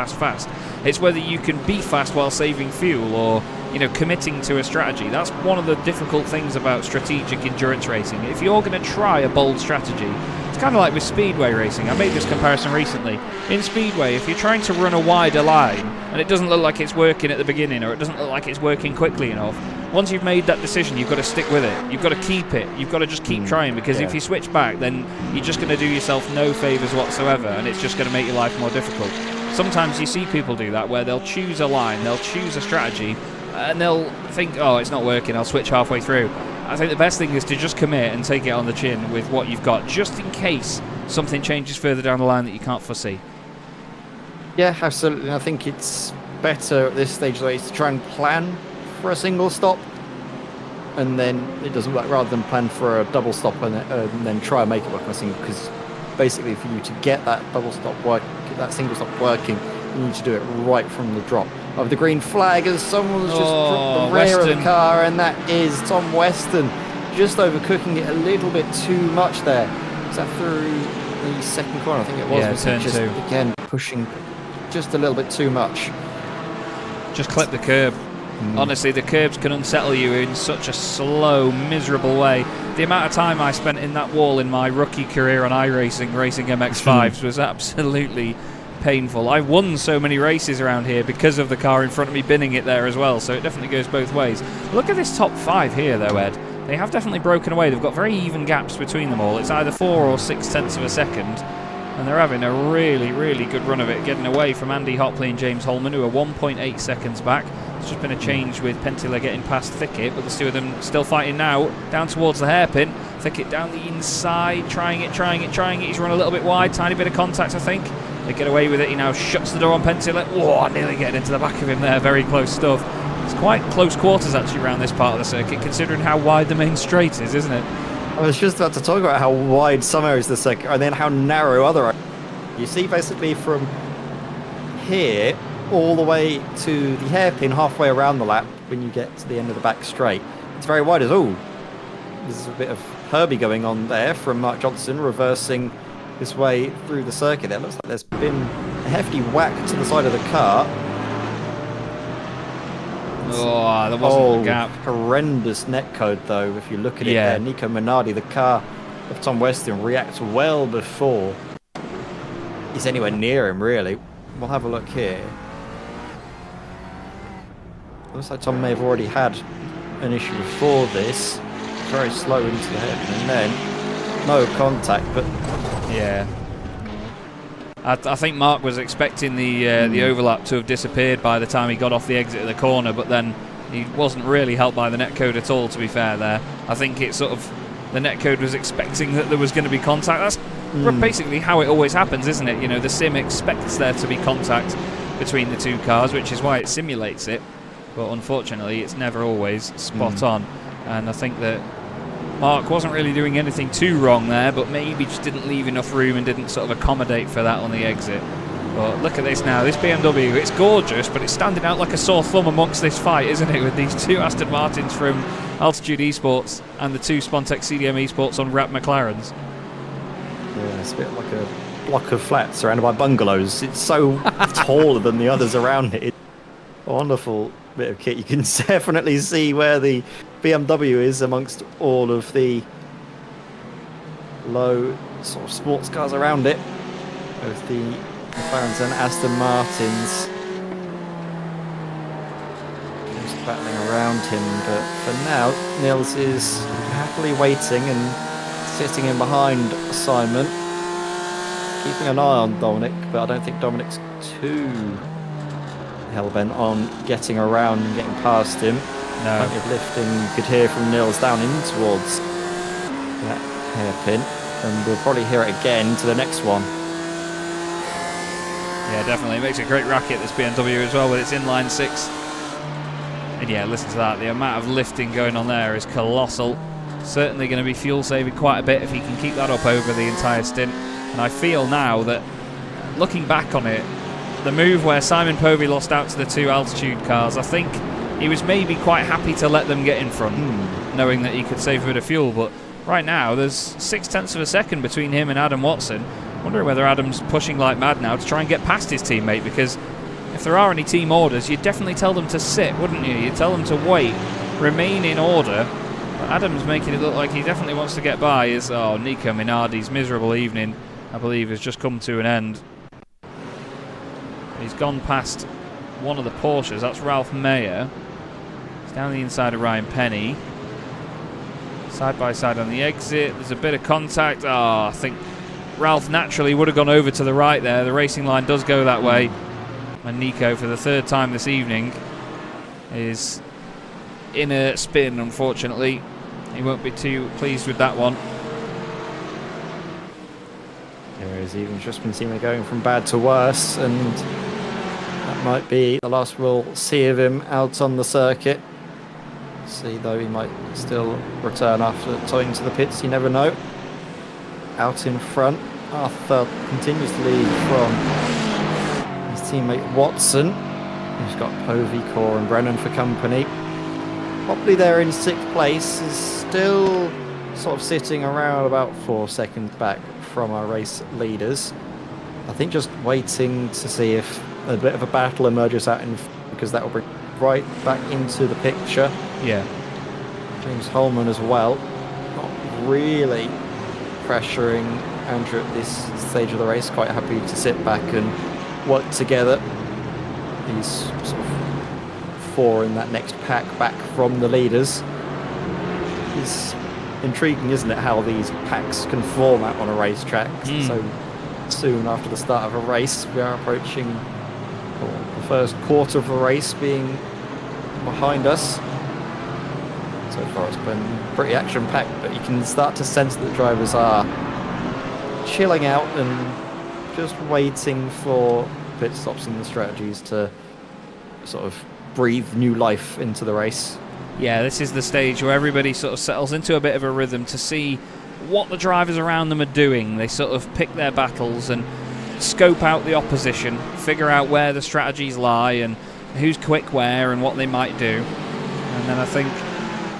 It's whether you can be fast while saving fuel, or, you know, committing to a strategy. That's one of the difficult things about strategic endurance racing. If you're going to try a bold strategy, it's kind of like with speedway racing. I made this comparison recently. In speedway, if you're trying to run a wider line and it doesn't look like it's working at the beginning, or it doesn't look like it's working quickly enough, once you've made that decision, you've got to stick with it. You've got to keep it. You've got to just keep trying, because if you switch back, then you're just going to do yourself no favours whatsoever, and it's just going to make your life more difficult. Sometimes you see people do that, where they'll choose a line, they'll choose a strategy, and they'll think, oh, it's not working, I'll switch halfway through. I think the best thing is to just commit and take it on the chin with what you've got, just in case something changes further down the line that you can't foresee. Yeah, absolutely. I think it's better at this stage of the race to try and plan for a single stop, and then it doesn't work, rather than plan for a double stop and then try and make it work on a single, because basically for you to get that double stop work, that single stop working, you need to do it right from the drop of the green flag, as someone's just dropped the rear of the car, and that is Tom Weston, just overcooking it a little bit too much there. Is that through the second corner? I think it was. Yeah, turn just 2. Again, pushing just a little bit too much. Just clip the curb. Honestly, the curbs can unsettle you in such a slow, miserable way. The amount of time I spent in that wall in my rookie career on iRacing, racing MX-5s, was absolutely painful. I won so many races around here because of the car in front of me binning it there as well, so it definitely goes both ways. Look at this top 5 here though, Ed. They have definitely broken away. They've got very even gaps between them all. It's either 4 or 6 tenths of a second, and they're having a really, really good run of it, getting away from Andy Hopley and James Holman, who are 1.8 seconds back. There's just been a change with Pentila getting past Thicket, but the two of them still fighting now, down towards the hairpin. Thicket down the inside, trying it. He's run a little bit wide, tiny bit of contact, I think. They get away with it. He now shuts the door on Pentila. Whoa, nearly getting into the back of him there. Very close stuff. It's quite close quarters actually around this part of the circuit, considering how wide the main straight is, isn't it? I was just about to talk about how wide some areas of the circuit are and then how narrow other areas. You see basically from here all the way to the hairpin halfway around the lap when you get to the end of the back straight. It's very wide as all. There's a bit of Herbie going on there from Mark Johnson reversing his way through the circuit. It looks like there's been a hefty whack to the side of the car. Oh, there wasn't a gap. Horrendous netcode though, if you look at it there. Nico Minardi, the car of Tom Weston, reacts well before he's anywhere near him, really. We'll have a look here. Looks like Tom may have already had an issue before this. Very slow into the head, and then no contact, but yeah. I think Mark was expecting the overlap to have disappeared by the time he got off the exit of the corner, but then he wasn't really helped by the netcode at all, to be fair there. I think it's sort of, the netcode was expecting that there was going to be contact. That's basically how it always happens, isn't it? You know, the sim expects there to be contact between the two cars, which is why it simulates it, but unfortunately it's never always spot on. And I think that Mark wasn't really doing anything too wrong there, but maybe just didn't leave enough room and didn't sort of accommodate for that on the exit. But look at this now, this BMW, it's gorgeous, but it's standing out like a sore thumb amongst this fight, isn't it, with these two Aston Martins from Altitude Esports and the two Spontex CDM Esports on wrap McLarens. Yeah, it's a bit like a block of flats surrounded by bungalows. It's so taller than the others around it. It's a wonderful bit of kit. You can definitely see where the BMW is amongst all of the low sort of sports cars around it. Both the McLarens and Aston Martins just battling around him, but for now Nils is happily waiting and sitting in behind Simon, keeping an eye on Dominic, but I don't think Dominic's too hell-bent on getting around and getting past him. No. Plenty of lifting you could hear from Nils down in towards that hairpin, and we'll probably hear it again to the next one. Yeah, definitely. It makes a great racket, this BMW as well, with its inline 6. And yeah, listen to that. The amount of lifting going on there is colossal. Certainly going to be fuel saving quite a bit if he can keep that up over the entire stint. And I feel now that, looking back on it, the move where Simon Povey lost out to the two Altitude cars, I think he was maybe quite happy to let them get in front, knowing that he could save a bit of fuel. But right now, there's 6 tenths of a second between him and Adam Watson. Wondering whether Adam's pushing like mad now to try and get past his teammate, because if there are any team orders, you'd definitely tell them to sit, wouldn't you? You'd tell them to wait, remain in order. But Adam's making it look like he definitely wants to get by. Nico Minardi's miserable evening, I believe, has just come to an end. He's gone past one of the Porsches, that's Ralph Mayer. He's down the inside of Ryan Penny. Side by side on the exit, there's a bit of contact. I think Ralph naturally would have gone over to the right there. The racing line does go that way. And Nico, for the third time this evening, is in a spin, unfortunately. He won't be too pleased with that one. There is even just been seemingly going from bad to worse, and that might be the last we'll see of him out on the circuit. See, though, he might still return after towing to the pits, you never know. Out in front, Arthur continues to lead from his teammate Watson, who's got Povey, Core and Brennan for company. Probably there in 6th place, is still sort of sitting around about 4 seconds back from our race leaders. I think just waiting to see if a bit of a battle emerges out in, because that will bring right back into the picture. Yeah. James Holman as well, not really pressuring Andrew at this stage of the race, quite happy to sit back and work together. These sort of 4 in that next pack back from the leaders. It's intriguing, isn't it, how these packs can form out on a racetrack so soon after the start of a race. We are approaching the first quarter of the race being behind us. So far it's been pretty action-packed, but you can start to sense that the drivers are chilling out and just waiting for pit stops and the strategies to sort of breathe new life into the race. Yeah, this is the stage where everybody sort of settles into a bit of a rhythm to see what the drivers around them are doing. They sort of pick their battles and scope out the opposition, figure out where the strategies lie and who's quick where and what they might do. And then I think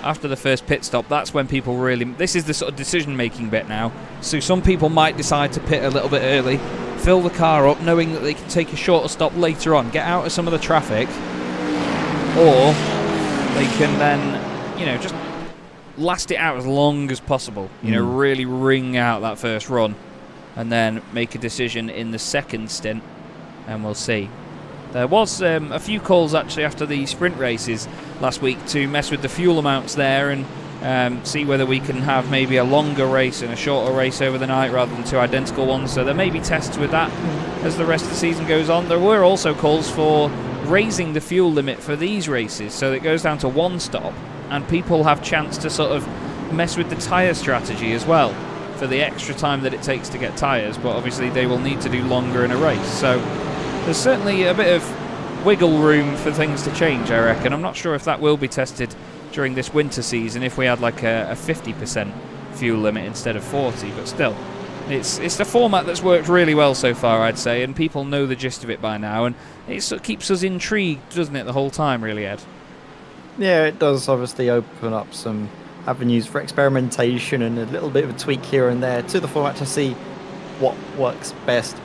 after the first pit stop, that's when people really... This is the sort of decision-making bit now. So some people might decide to pit a little bit early, fill the car up, knowing that they can take a shorter stop later on, get out of some of the traffic, or they can then, you know, just last it out as long as possible. You know, really wring out that first run and then make a decision in the second stint, and we'll see. There was a few calls actually after the sprint races last week to mess with the fuel amounts there and see whether we can have maybe a longer race and a shorter race over the night rather than 2 identical ones. So there may be tests with that as the rest of the season goes on. There were also calls for raising the fuel limit for these races so that it goes down to 1 stop and people have chance to sort of mess with the tyre strategy as well for the extra time that it takes to get tyres, but obviously they will need to do longer in a race. So there's certainly a bit of wiggle room for things to change, I reckon. I'm not sure if that will be tested during this winter season if we had like a 50% fuel limit instead of 40, but still. It's the format that's worked really well so far, I'd say, and people know the gist of it by now, and it sort of keeps us intrigued, doesn't it, the whole time, really, Ed? Yeah, it does obviously open up some avenues for experimentation and a little bit of a tweak here and there to the format to see what works best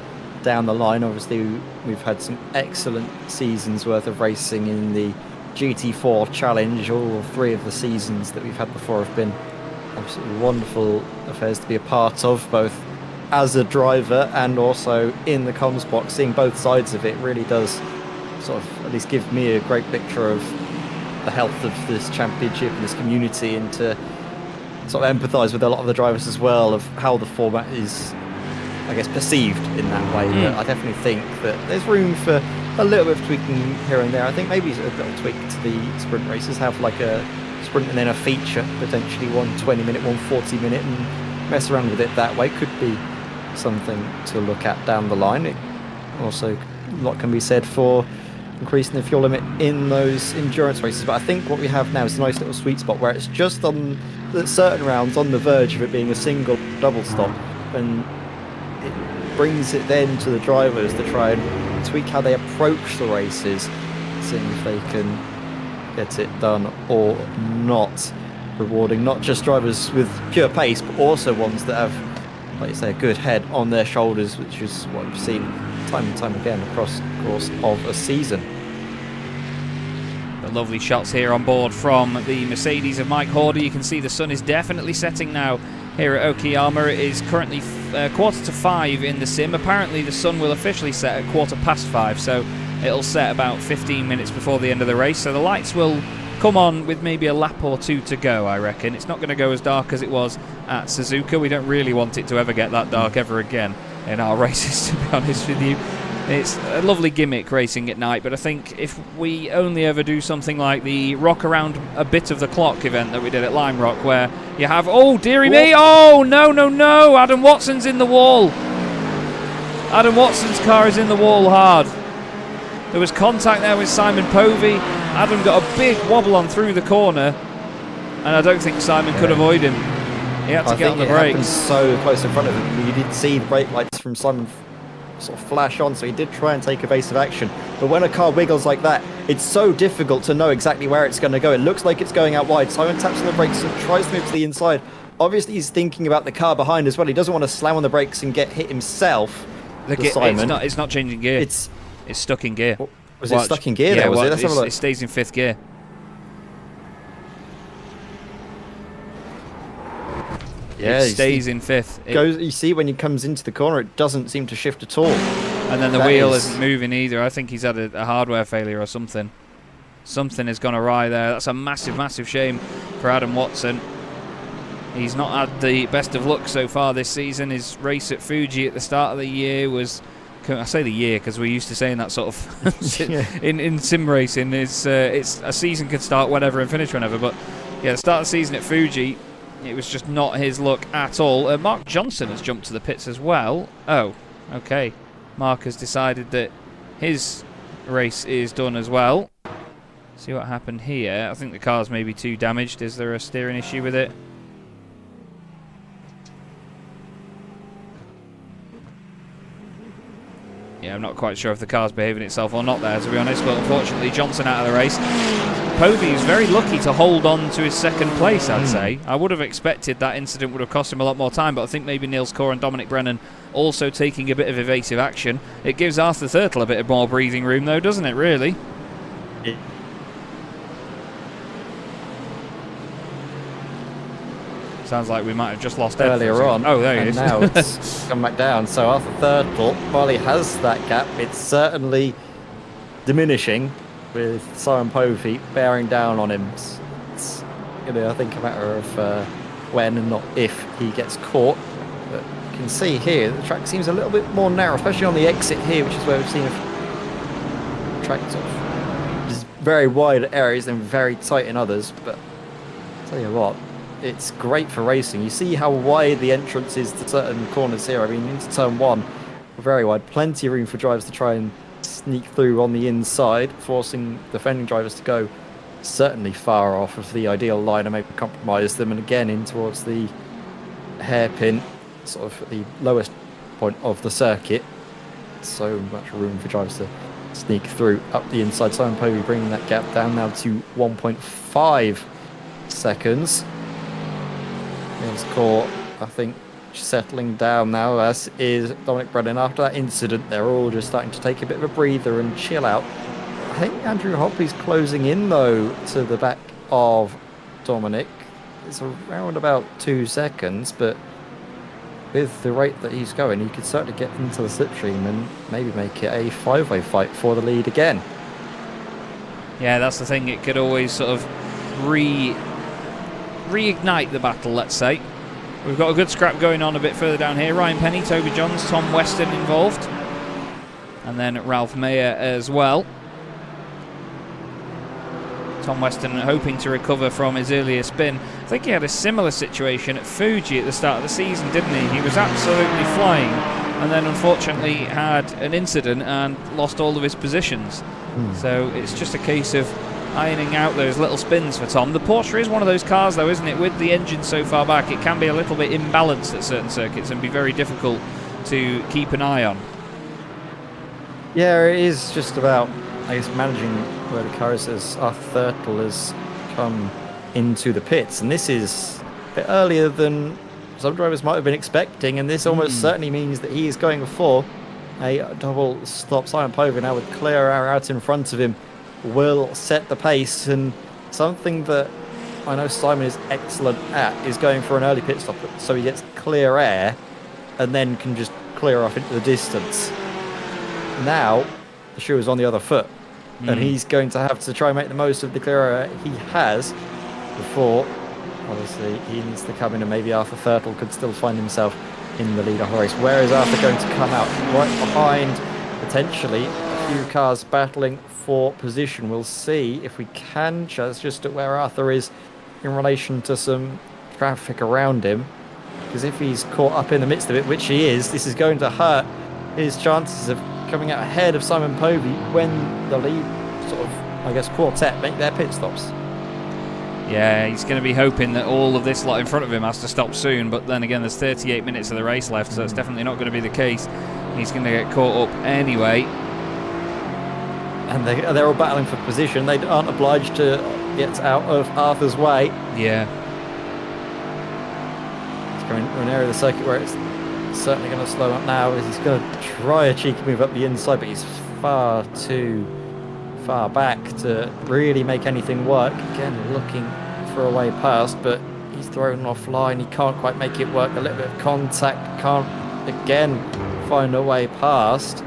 down the line. Obviously, we've had some excellent seasons worth of racing in the GT4 Challenge. All 3 of the seasons that we've had before have been absolutely wonderful affairs to be a part of, both as a driver and also in the comms box. Seeing both sides of it really does sort of at least give me a great picture of the health of this championship and this community, and to sort of empathise with a lot of the drivers as well of how the format is, I guess, perceived in that way. But I definitely think that there's room for a little bit of tweaking here and there. I think maybe a little tweak to the sprint races, have like a sprint and then a feature, potentially one 20-minute, one 40-minute, and mess around with it that way could be something to look at down the line. It also, a lot can be said for increasing the fuel limit in those endurance races, but I think what we have now is a nice little sweet spot where it's just on the certain rounds on the verge of it being a single double stop, and it brings it then to the drivers to try and tweak how they approach the races, seeing if they can get it done or not, rewarding not just drivers with pure pace but also ones that have, like you say, a good head on their shoulders, which is what we've seen time and time again across the course of a season. The lovely shots here on board from the Mercedes of Mike Horder. You can see the sun is definitely setting now here at Okayama. It is currently 4:45 in the sim. Apparently the sun will officially set at 5:15, so it'll set about 15 minutes before the end of the race. So the lights will come on with maybe a lap or 2 to go, I reckon. It's not going to go as dark as it was at Suzuka. We don't really want it to ever get that dark ever again in our races, to be honest with you. It's a lovely gimmick racing at night, but I think if we only ever do something like the rock around a bit of the clock event that we did at Lime Rock, where you have, oh dearie me, oh no, Adam Watson's in the wall. Adam Watson's car is in the wall hard. There was contact there with Simon Povey. Adam got a big wobble on through the corner, and I don't think Simon could avoid him. He had to get on the brakes. So close in front of him, you did see the brake lights from Simon sort of flash on, so he did try and take evasive action. But when a car wiggles like that, it's so difficult to know exactly where it's going to go. It looks like it's going out wide. Simon taps on the brakes and tries to move to the inside. Obviously, he's thinking about the car behind as well. He doesn't want to slam on the brakes and get hit himself. Simon. It's not changing gear. It's stuck in gear. Was it stuck in gear there? Was it? Let's have a look. It stays in 5th gear. Yeah, it stays in 5th. You see when he comes into the corner, it doesn't seem to shift at all. And then the That wheel is- isn't moving either. I think he's had a hardware failure or something. Something has gone awry there. That's a massive, massive shame for Adam Watson. He's not had the best of luck so far this season. His race at Fuji at the start of the year was... I say the year because we're used to saying that sort of in sim racing. It's a season can start whenever and finish whenever. But yeah, the start of the season at Fuji, it was just not his luck at all. Mark Johnson has jumped to the pits as well. Oh, okay. Mark has decided that his race is done as well. See what happened here. I think the car's maybe too damaged. Is there a steering issue with it? Yeah, I'm not quite sure if the car's behaving itself or not there, to be honest, but unfortunately Johnson out of the race. Povey is very lucky to hold on to his second place, I'd say. I would have expected that incident would have cost him a lot more time, but I think maybe Niels Core and Dominic Brennan also taking a bit of evasive action. It gives Arthur Thurtle a bit of more breathing room, though, doesn't it, really? Sounds like we might have just lost Ed earlier on. Oh, there he and is. now it's come back down. So Arthur Thurtle, while he has that gap, it's certainly diminishing with Simon Povey bearing down on him. It's I think a matter of when and not if he gets caught. But you can see here the track seems a little bit more narrow, especially on the exit here, which is where we've seen a track sort of just very wide areas and very tight in others. But I'll tell you what, it's great for racing. You see how wide the entrance is to certain corners here. I mean, into turn one, very wide. Plenty of room for drivers to try and sneak through on the inside, forcing defending drivers to go certainly far off of the ideal line and maybe compromise them. And again, in towards the hairpin, sort of the lowest point of the circuit. So much room for drivers to sneak through up the inside. Simon Povey bringing that gap down now to 1.5 seconds. Niels Core, I think, settling down now, as is Dominic Brennan. After that incident, they're all just starting to take a bit of a breather and chill out. I think Andrew Hopley's closing in, though, to the back of Dominic. It's around about 2 seconds, but with the rate that he's going, he could certainly get into the slipstream and maybe make it a five-way fight for the lead again. Yeah, that's the thing. It could always sort of reignite the battle, let's say. We've got a good scrap going on a bit further down here. Ryan Penny, Toby Johns, Tom Weston involved. And then Ralph Mayer as well. Tom Weston hoping to recover from his earlier spin. I think he had a similar situation at Fuji at the start of the season, didn't he? He was absolutely flying and then unfortunately had an incident and lost all of his positions. So it's just a case of ironing out those little spins for Tom. The Porsche is one of those cars, though, isn't it? With the engine so far back, it can be a little bit imbalanced at certain circuits and be very difficult to keep an eye on. Yeah, it is just about, I guess, managing where the car is as Arthur Thurtle has come into the pits. And this is a bit earlier than some drivers might have been expecting, and this almost certainly means that he is going for a double stop. Simon Povey now with clear air out in front of him will set the pace, and something that I know Simon is excellent at is going for an early pit stop so he gets clear air and then can just clear off into the distance. Now the shoe is on the other foot, and he's going to have to try and make the most of the clear air he has before obviously he needs to come in, and maybe Arthur Thurtle could still find himself in the lead of the race. Where is Arthur going to come out? Right behind potentially a few cars battling for position. We'll see if we can, Chaz, just at where Arthur is in relation to some traffic around him, because if he's caught up in the midst of it, which he is, this is going to hurt his chances of coming out ahead of Simon Povey when the lead sort of, I guess, quartet make their pit stops. Yeah, he's going to be hoping that all of this lot in front of him has to stop soon, but then again there's 38 minutes of the race left, so it's definitely not going to be the case. He's going to get caught up anyway. And they're all battling for position. They aren't obliged to get out of Arthur's way. Yeah. He's going to an area of the circuit where it's certainly going to slow up now, as he's going to try a cheeky move up the inside, but he's far too far back to really make anything work. Again, looking for a way past, but he's thrown offline. He can't quite make it work. A little bit of contact, can't again find a way past.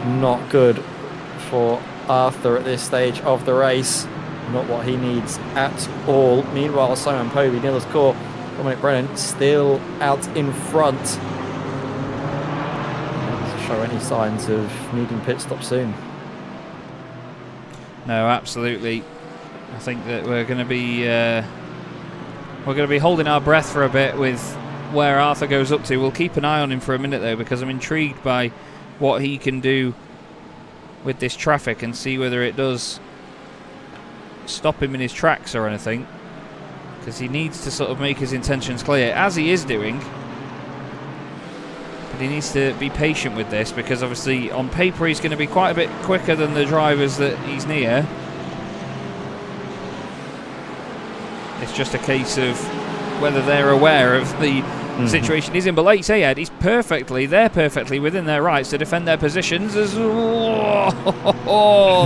not good for Arthur at this stage of the race. Not what he needs at all. Meanwhile, Simon Povey, Niels Core, Dominic Brennan still out in front. Doesn't show any signs of needing pit stop soon. No, absolutely. I think that we're going to be holding our breath for a bit with where Arthur goes up to. We'll keep an eye on him for a minute though, because I'm intrigued by what he can do with this traffic and see whether it does stop him in his tracks or anything, because he needs to sort of make his intentions clear, as he is doing. But he needs to be patient with this, because obviously on paper he's going to be quite a bit quicker than the drivers that he's near. It's just a case of whether they're aware of the situation he's in. But like you say, Ed, they're perfectly within their rights to defend their positions. As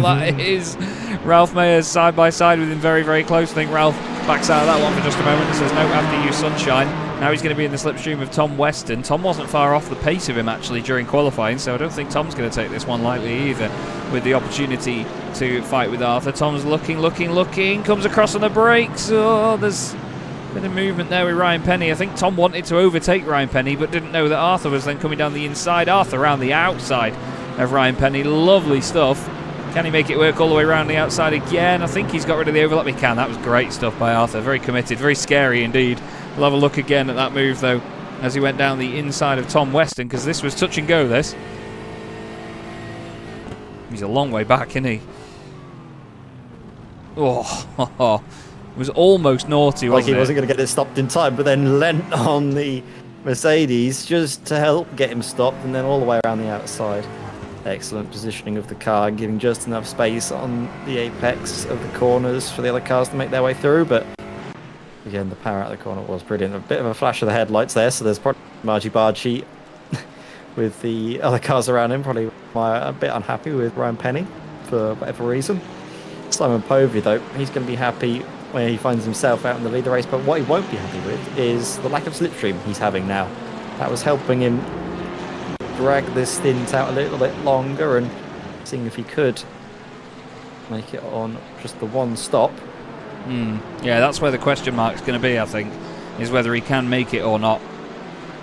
that is Ralph Mayers side by side with him, very, very close. I think Ralph backs out of that one for just a moment and says no after you, sunshine. Now he's going to be in the slipstream of Tom Weston. Tom wasn't far off the pace of him actually during qualifying, so I don't think Tom's going to take this one lightly either, with the opportunity to fight with Arthur. Tom's looking, comes across on the brakes. Oh, there's a bit of movement there with Ryan Penny. I think Tom wanted to overtake Ryan Penny, but didn't know that Arthur was then coming down the inside. Arthur around the outside of Ryan Penny. Lovely stuff. Can he make it work all the way around the outside again? I think he's got rid of the overlap. He can. That was great stuff by Arthur. Very committed, very scary indeed. We'll have a look again at that move, though, as he went down the inside of Tom Weston, because this was touch and go, this. He's a long way back, isn't he? Oh, it was almost naughty, wasn't it? Like he wasn't going to get it stopped in time, but then leant on the Mercedes just to help get him stopped, and then all the way around the outside. Excellent positioning of the car, giving just enough space on the apex of the corners for the other cars to make their way through, but again, the power out of the corner was brilliant. A bit of a flash of the headlights there, so there's probably Margie with the other cars around him, probably a bit unhappy with Ryan Penny for whatever reason. Simon Povey, though, he's going to be happy where he finds himself out in the lead of the race, but what he won't be happy with is the lack of slipstream he's having now. That was helping him drag this stint out a little bit longer and seeing if he could make it on just the one stop. Yeah, that's where the question mark's going to be, I think, is whether he can make it or not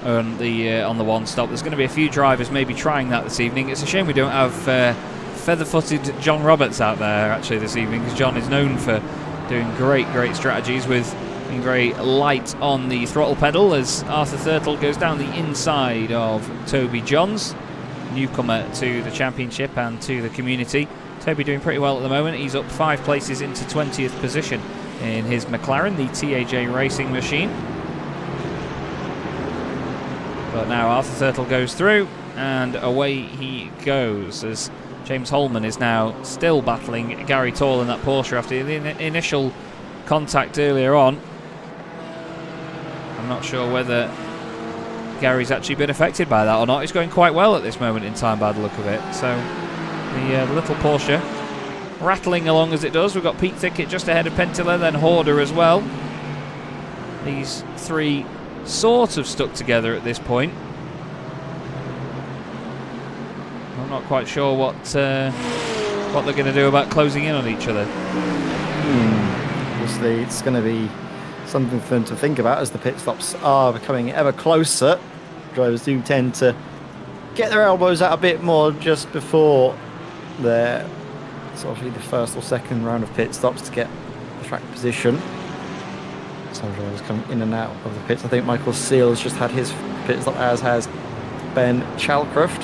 on the one stop. There's going to be a few drivers maybe trying that this evening. It's a shame we don't have feather-footed John Roberts out there actually this evening, because John is known for doing great strategies with being very light on the throttle pedal, as Arthur Thurtle goes down the inside of Toby Johns, newcomer to the championship and to the community. Toby doing pretty well at the moment. He's up 5 places into 20th position in his McLaren, the TAJ Racing machine. But now Arthur Thurtle goes through and away he goes, as James Holman is now still battling Gary Tall in that Porsche after the initial contact earlier on. I'm not sure whether Gary's actually been affected by that or not. He's going quite well at this moment in time by the look of it. So the little Porsche rattling along as it does. We've got Pete Thickett just ahead of Pentilla, then Horder as well. These three sort of stuck together at this point. I'm not quite sure what they're going to do about closing in on each other. Obviously, it's going to be something for them to think about as the pit stops are becoming ever closer. Drivers do tend to get their elbows out a bit more just before their sort of the first or second round of pit stops to get the track position. Some drivers come in and out of the pits. I think Michael Seals just had his pit stop, as has Ben Chalcroft.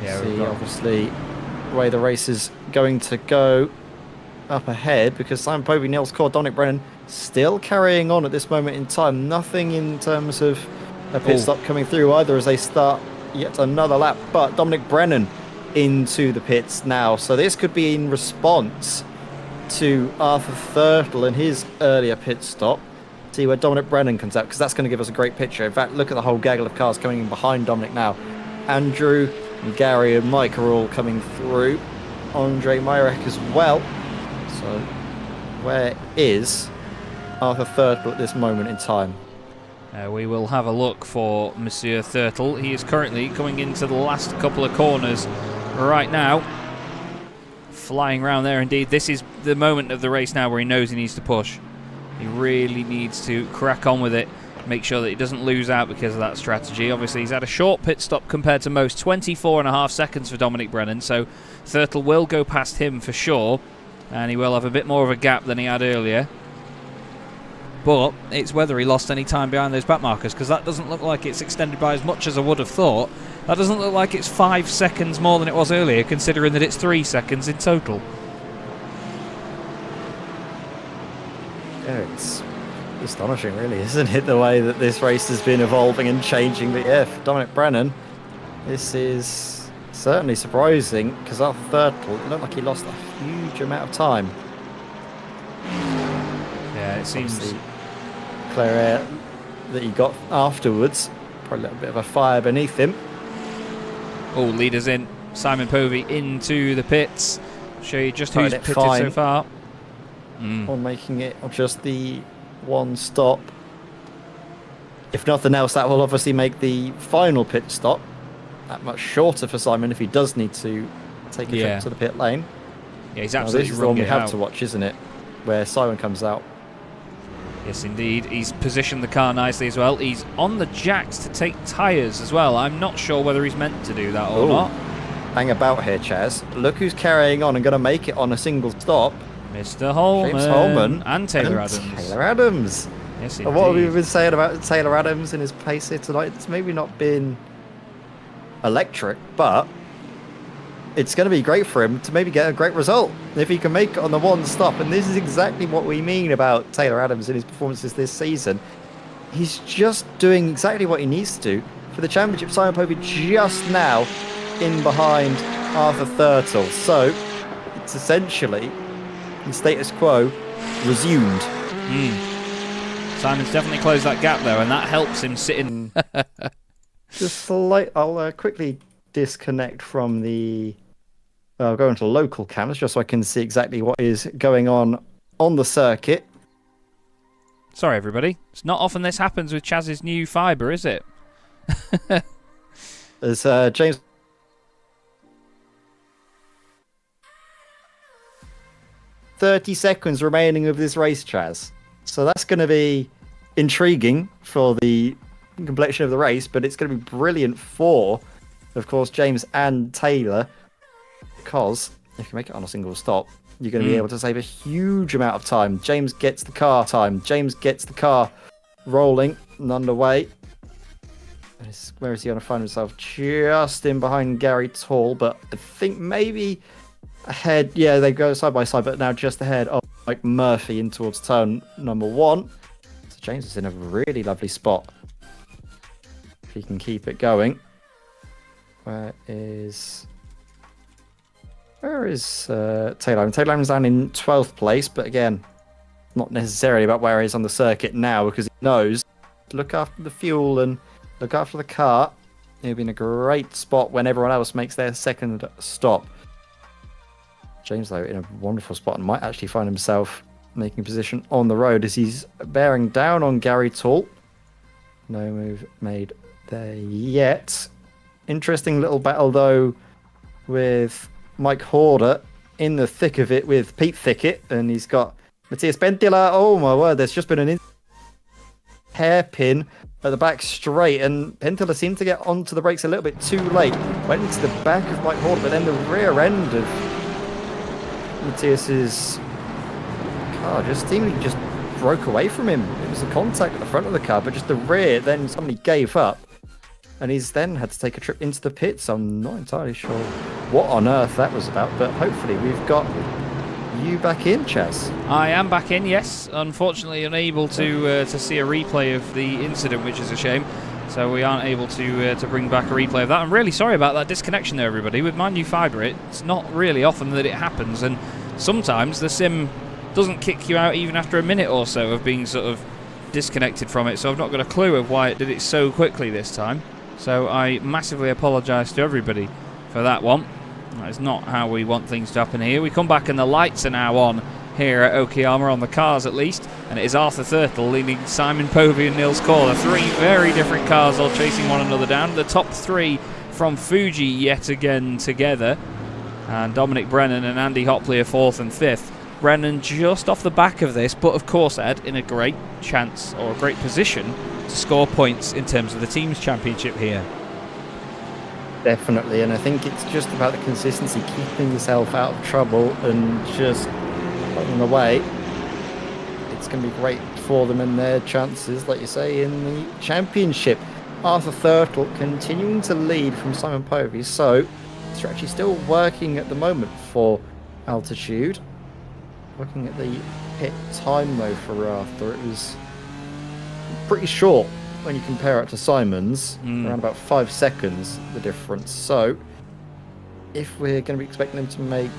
Yeah, See, obviously, the way the race is going to go up ahead, because Simon Povey, Niels Core, Dominic Brennan still carrying on at this moment in time. Nothing in terms of a pit stop coming through either as they start yet another lap, but Dominic Brennan into the pits now. So this could be in response to Arthur Thurtle and his earlier pit stop. See where Dominic Brennan comes out, because that's going to give us a great picture. In fact, look at the whole gaggle of cars coming in behind Dominic now. Andrew and Gary and Mike are all coming through. Andre Myrek as well. So where is Arthur Thurtle at this moment in time? We will have a look for Monsieur Thurtle. He is currently coming into the last couple of corners right now. Flying around there indeed. This is the moment of the race now where he knows he needs to push. He really needs to crack on with it. Make sure that he doesn't lose out because of that strategy. Obviously, he's had a short pit stop compared to most. 24.5 seconds for Dominic Brennan. So Thurtle will go past him for sure. And he will have a bit more of a gap than he had earlier. But it's whether he lost any time behind those back markers, because that doesn't look like it's extended by as much as I would have thought. That doesn't look like it's 5 seconds more than it was earlier, considering that it's 3 seconds in total. Yeah, it's astonishing, really, isn't it, the way that this race has been evolving and changing. But yeah, for Dominic Brennan, this is certainly surprising, because after Thurtle, it looked like he lost a huge amount of time. Yeah, it seems... Obviously, clear air that he got afterwards, probably a little bit of a fire beneath him. Oh, leaders in. Simon Povey into the pits. Show you just who's Tried it pitted fine so far. on making it just the one stop. If nothing else, that will obviously make the final pit stop that much shorter for Simon if he does need to take a trip to the pit lane. Yeah, he's Now, absolutely this is the one wrong we it have out. to watch, isn't it? Where Simon comes out. Yes, indeed. He's positioned the car nicely as well. He's on the jacks to take tyres as well. I'm not sure whether he's meant to do that or not. Hang about here, Chaz. Look who's carrying on and going to make it on a single stop. Mr. Holman. James Holman. And Taylor and Adams. Taylor Adams. Yes, And what have we indeed. been saying about Taylor Adams and his pace here tonight? It's maybe not been electric, but it's going to be great for him to maybe get a great result if he can make it on the one stop. And this is exactly what we mean about Taylor Adams in his performances this season. He's just doing exactly what he needs to do for the championship. Simon Povey just now in behind Arthur Thurtle. So it's essentially the status quo resumed. Simon's definitely closed that gap though, and that helps him sit in. Just I'll quickly disconnect from the. I'll go into local cameras just so I can see exactly what is going on the circuit. Sorry, everybody. It's not often this happens with Chaz's new fibre, is it? As James. "30 seconds remaining of this race, Chaz." So that's going to be intriguing for the completion of the race, but it's going to be brilliant for, of course, James and Taylor, because if you make it on a single stop, you're going to be able to save a huge amount of time. James gets the car rolling and underway. Where is he going to find himself? Just in behind Gary Tall, but I think maybe ahead. Yeah, they go side by side, but now just ahead of Mike Murphy in towards turn number 1. So James is in a really lovely spot. If he can keep it going. Where is Taylor? Taylor is down in 12th place, but again, not necessarily about where he is on the circuit now, because he knows to look after the fuel and look after the car. He'll be in a great spot when everyone else makes their second stop. James, though, in a wonderful spot and might actually find himself making position on the road as he's bearing down on Gary Tall. No move made there yet. Interesting little battle, though, with Mike Horder in the thick of it with Pete Thickett, and he's got Matthias Bentila. Oh my word, there's just been an hairpin at the back straight, and Bentila seemed to get onto the brakes a little bit too late. Went into the back of Mike Horder, but then the rear end of Matthias's car just seemingly just broke away from him. It was the contact at the front of the car, but just the rear, then somebody gave up. And he's then had to take a trip into the pits. I'm not entirely sure what on earth that was about, but hopefully we've got you back in, Chaz. I am back in, yes. Unfortunately, unable to see a replay of the incident, which is a shame. So we aren't able to bring back a replay of that. I'm really sorry about that disconnection there, everybody. With my new fibre, it's not really often that it happens, and sometimes the sim doesn't kick you out even after a minute or so of being sort of disconnected from it. So I've not got a clue of why it did it so quickly this time. So I massively apologise to everybody for that one. That is not how we want things to happen here. We come back and the lights are now on here at Okayama, on the cars at least, and it is Arthur Thurtle leading Simon Povey and Niels Corder. 3 very different cars all chasing one another down. The top 3 from Fuji yet again together, and Dominic Brennan and Andy Hopley are 4th and 5th. Brennan just off the back of this, but of course, Ed, in a great chance or a great position to score points in terms of the team's championship here. Definitely, and I think it's just about the consistency, keeping yourself out of trouble and just putting away. It's going to be great for them and their chances, like you say, in the championship. Arthur Thurtle continuing to lead from Simon Povey, so it's actually still working at the moment for altitude. Looking at the pit time though for Arthur, it was pretty short when you compare it to Simon's, around about 5 seconds the difference. So if we're going to be expecting them to make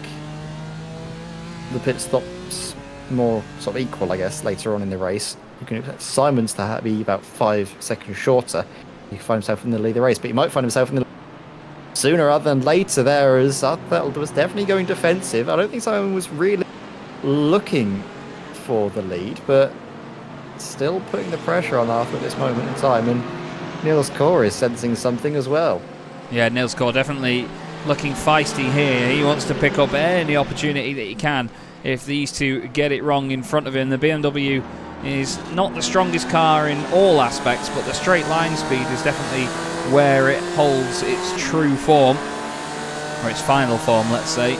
the pit stops more sort of equal, I guess, later on in the race, you can expect Simon's to be about 5 seconds shorter. He can find himself in the lead of the race, but he might find himself in the sooner rather than later there, as Arthur was definitely going defensive. I don't think Simon was really looking for the lead, but still putting the pressure on Arthur at this moment in time, and Niels Corder is sensing something as well. Yeah, Niels Corder definitely looking feisty here. He wants to pick up any opportunity that he can if these two get it wrong in front of him. The BMW is not the strongest car in all aspects, but the straight line speed is definitely where it holds its true form, or its final form, let's say.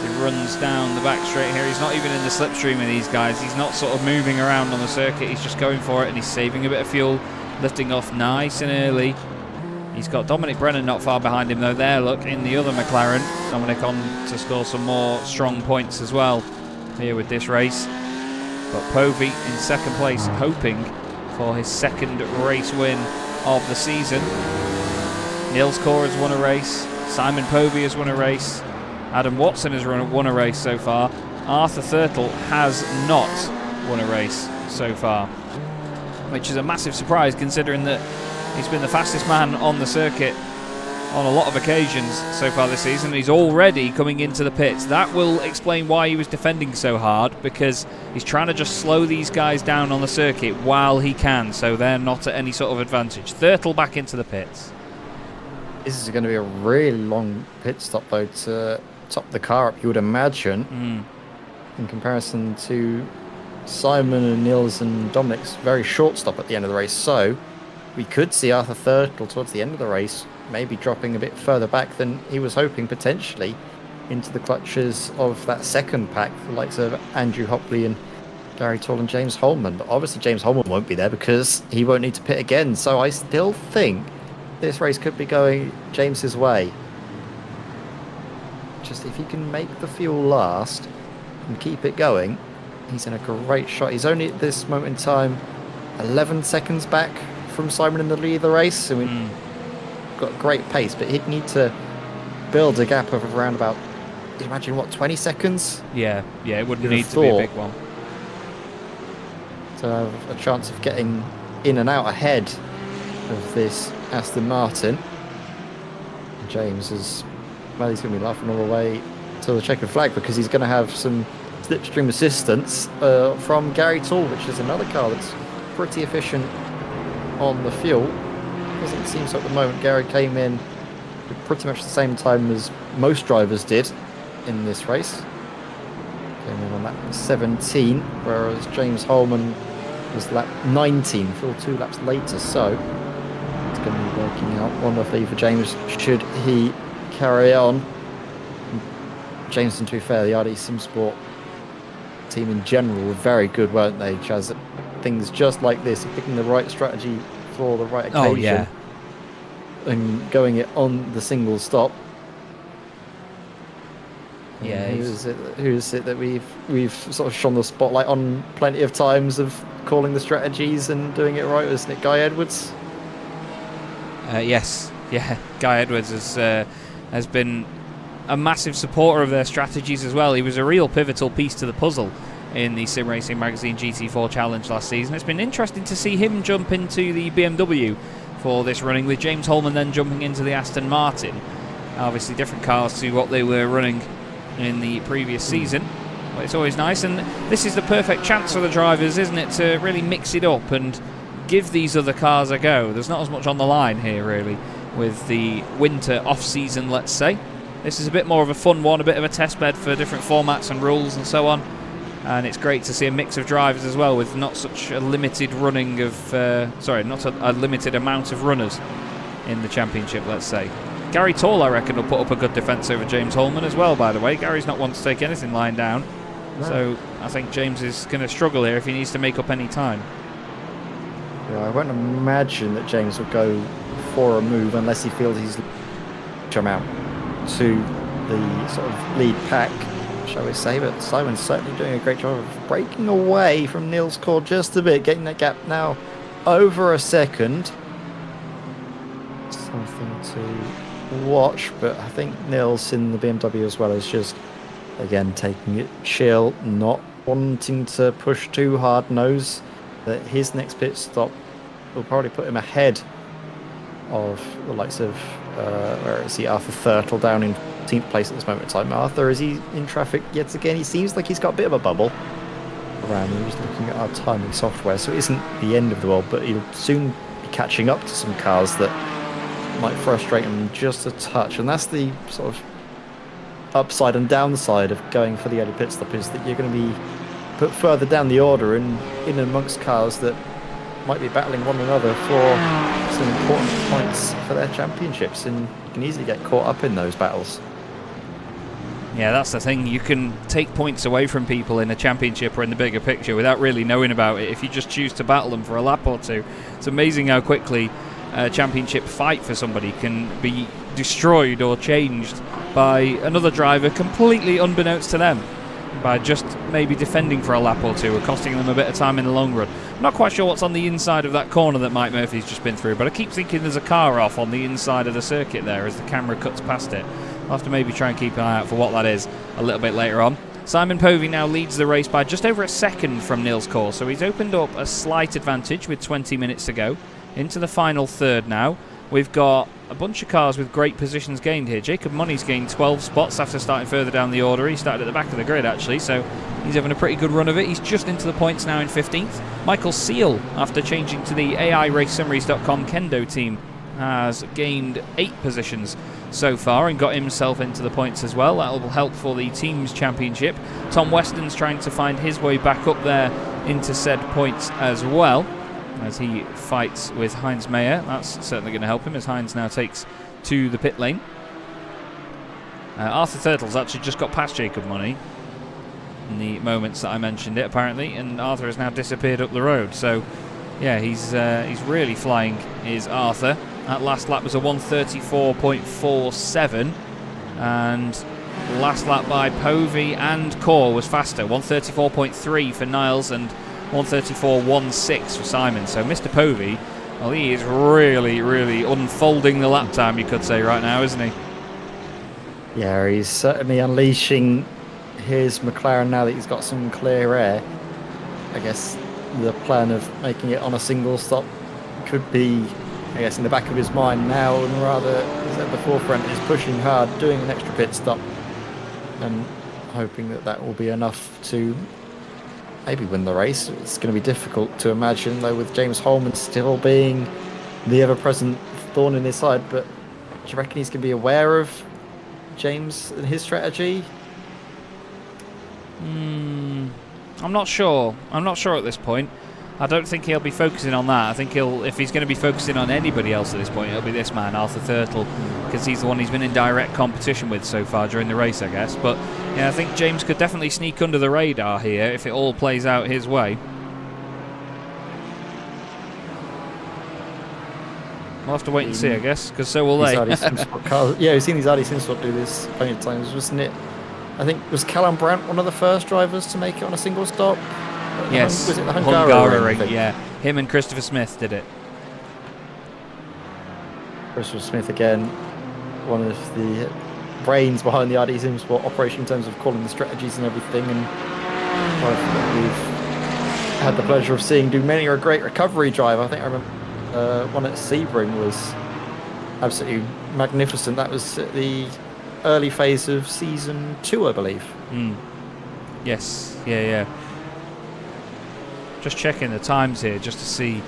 He runs down the back straight here. He's not even in the slipstream of these guys. He's not sort of moving around on the circuit. He's just going for it, and he's saving a bit of fuel, lifting off nice and early. He's got Dominic Brennan not far behind him though. There, look, in the other McLaren. Dominic on to score some more strong points as well here with this race. But Povey in second place, hoping for his second race win of the season. Niels Corder has won a race. Simon Povey has won a race. Adam Watson has won a race so far. Arthur Thurtle has not won a race so far, which is a massive surprise considering that he's been the fastest man on the circuit on a lot of occasions so far this season. He's already coming into the pits. That will explain why he was defending so hard, because he's trying to just slow these guys down on the circuit while he can, so they're not at any sort of advantage. Thurtle back into the pits. This is going to be a really long pit stop though to top the car up, you would imagine, in comparison to Simon and Niels and Dominic's very short stop at the end of the race. So we could see Arthur Thurtle towards the end of the race maybe dropping a bit further back than he was hoping, potentially into the clutches of that second pack, the likes of Andrew Hopley and Gary Tall and James Holman. But obviously James Holman won't be there because he won't need to pit again. So I still think this race could be going James's way. Just if he can make the fuel last and keep it going, he's in a great shot. He's only at this moment in time 11 seconds back from Simon in the lead of the race, so we've got great pace, but he'd need to build a gap of around about, imagine what, 20 seconds? Yeah, it wouldn't need to be a big one. To have a chance of getting in and out ahead of this Aston Martin. James is, well, he's going to be laughing all the way to the checkered flag, because he's going to have some slipstream assistance from Gary Tall, which is another car that's pretty efficient on the fuel. Doesn't seem so at the moment. Gary came in at pretty much the same time as most drivers did in this race. Came in on lap 17, whereas James Holman was lap 19, full 2 laps later. So it's going to be working out wonderfully for James should he carry on. James, to be fair, the RD SimSport team in general were very good, weren't they, Chaz? Things just like this, picking the right strategy for the right occasion. Oh, yeah. And going it on the single stop. Yeah. Who's it that we've sort of shone the spotlight on plenty of times of calling the strategies and doing it right? Wasn't it Guy Edwards? Yes. Yeah. Guy Edwards has been a massive supporter of their strategies as well. He was a real pivotal piece to the puzzle in the Sim Racing Magazine GT4 Challenge last season. It's been interesting to see him jump into the BMW for this running, with James Holman then jumping into the Aston Martin. Obviously different cars to what they were running in the previous season. Well, it's always nice, and this is the perfect chance for the drivers, isn't it, to really mix it up and give these other cars a go. There's not as much on the line here, really, with the winter off-season, let's say. This is a bit more of a fun one, a bit of a test bed for different formats and rules and so on. And it's great to see a mix of drivers as well, with not such a limited running of... not a limited amount of runners in the championship, let's say. Gary Tall, I reckon, will put up a good defence over James Holman as well, by the way. Gary's not one to take anything lying down. No. So I think James is going to struggle here if he needs to make up any time. Yeah, I won't imagine that James will go for a move unless he feels he's come out to the sort of lead pack, shall we say. But Simon's certainly doing a great job of breaking away from Neil's core just a bit, getting that gap now over a second. Something to watch, but I think Nils in the BMW as well is just, again, taking it chill, not wanting to push too hard, knows that his next pit stop will probably put him ahead of the likes of, where is he, Arthur Thurtle down in 14th place at this moment in time. Arthur, is he in traffic yet again? He seems like he's got a bit of a bubble around him. He's looking at our timing software, so it isn't the end of the world, but he'll soon be catching up to some cars that might frustrate him just a touch. And that's the sort of upside and downside of going for the early pit stop, is that you're going to be put further down the order and in amongst cars that might be battling one another for some important points for their championships, and you can easily get caught up in those battles. Yeah, that's the thing. You can take points away from people in a championship or in the bigger picture without really knowing about it if you just choose to battle them for a lap or two. It's amazing how quickly a championship fight for somebody can be destroyed or changed by another driver completely unbeknownst to them, by just maybe defending for a lap or two or costing them a bit of time in the long run. I'm not quite sure what's on the inside of that corner that Mike Murphy's just been through, but I keep thinking there's a car off on the inside of the circuit there as the camera cuts past it. I'll have to maybe try and keep an eye out for what that is a little bit later on. Simon Povey now leads the race by just over a second from Nils Kors, so he's opened up a slight advantage with 20 minutes to go. Into the final third now. We've got a bunch of cars with great positions gained here. Jacob Money's gained 12 spots after starting further down the order. He started at the back of the grid, actually, so he's having a pretty good run of it. He's just into the points now in 15th. Michael Seal, after changing to the AIRaceSummaries.com Kendo team, has gained 8 positions so far and got himself into the points as well. That will help for the team's championship. Tom Weston's trying to find his way back up there into said points as well, as he fights with Heinz Mayer. That's certainly going to help him as Heinz now takes to the pit lane. Arthur Thurtle's actually just got past Jacob Money in the moments that I mentioned it, apparently, and Arthur has now disappeared up the road. So, yeah, he's really flying, is Arthur. That last lap was a 1:34.47, and last lap by Povey and Core was faster, 1:34.3 for Niles and 1:34.16 for Simon. So Mr. Povey, well, he is really, really unfolding the lap time, you could say, right now, isn't he? Yeah, he's certainly unleashing his McLaren now that he's got some clear air. I guess the plan of making it on a single stop could be, I guess, in the back of his mind now, and rather is at the forefront, is pushing hard, doing an extra pit stop, and hoping that that will be enough to maybe win the race. It's going to be difficult to imagine, though, with James Holman still being the ever-present thorn in his side. But do you reckon he's going to be aware of James and his strategy? I'm not sure. I'm not sure at this point. I don't think he'll be focusing on that. I think if he's going to be focusing on anybody else at this point, it'll be this man, Arthur Thurtle, because he's the one he's been in direct competition with so far during the race, I guess. But yeah, I think James could definitely sneak under the radar here if it all plays out his way. We'll have to wait and see, I guess, because so will they. Yeah, we've seen these RD Simsport do this plenty of times, wasn't it? I think, was Callum Brandt one of the first drivers to make it on a single stop? Yes, was it the Hungaroring? Yeah, him and Christopher Smith did it. Christopher Smith, again, one of the brains behind the RD Simsport operation in terms of calling the strategies and everything, and we've had the pleasure of seeing do many a great recovery drive. I think I remember one at Sebring was absolutely magnificent. That was at the early phase of season 2, I believe. Yes, yeah. Just checking the times here just to see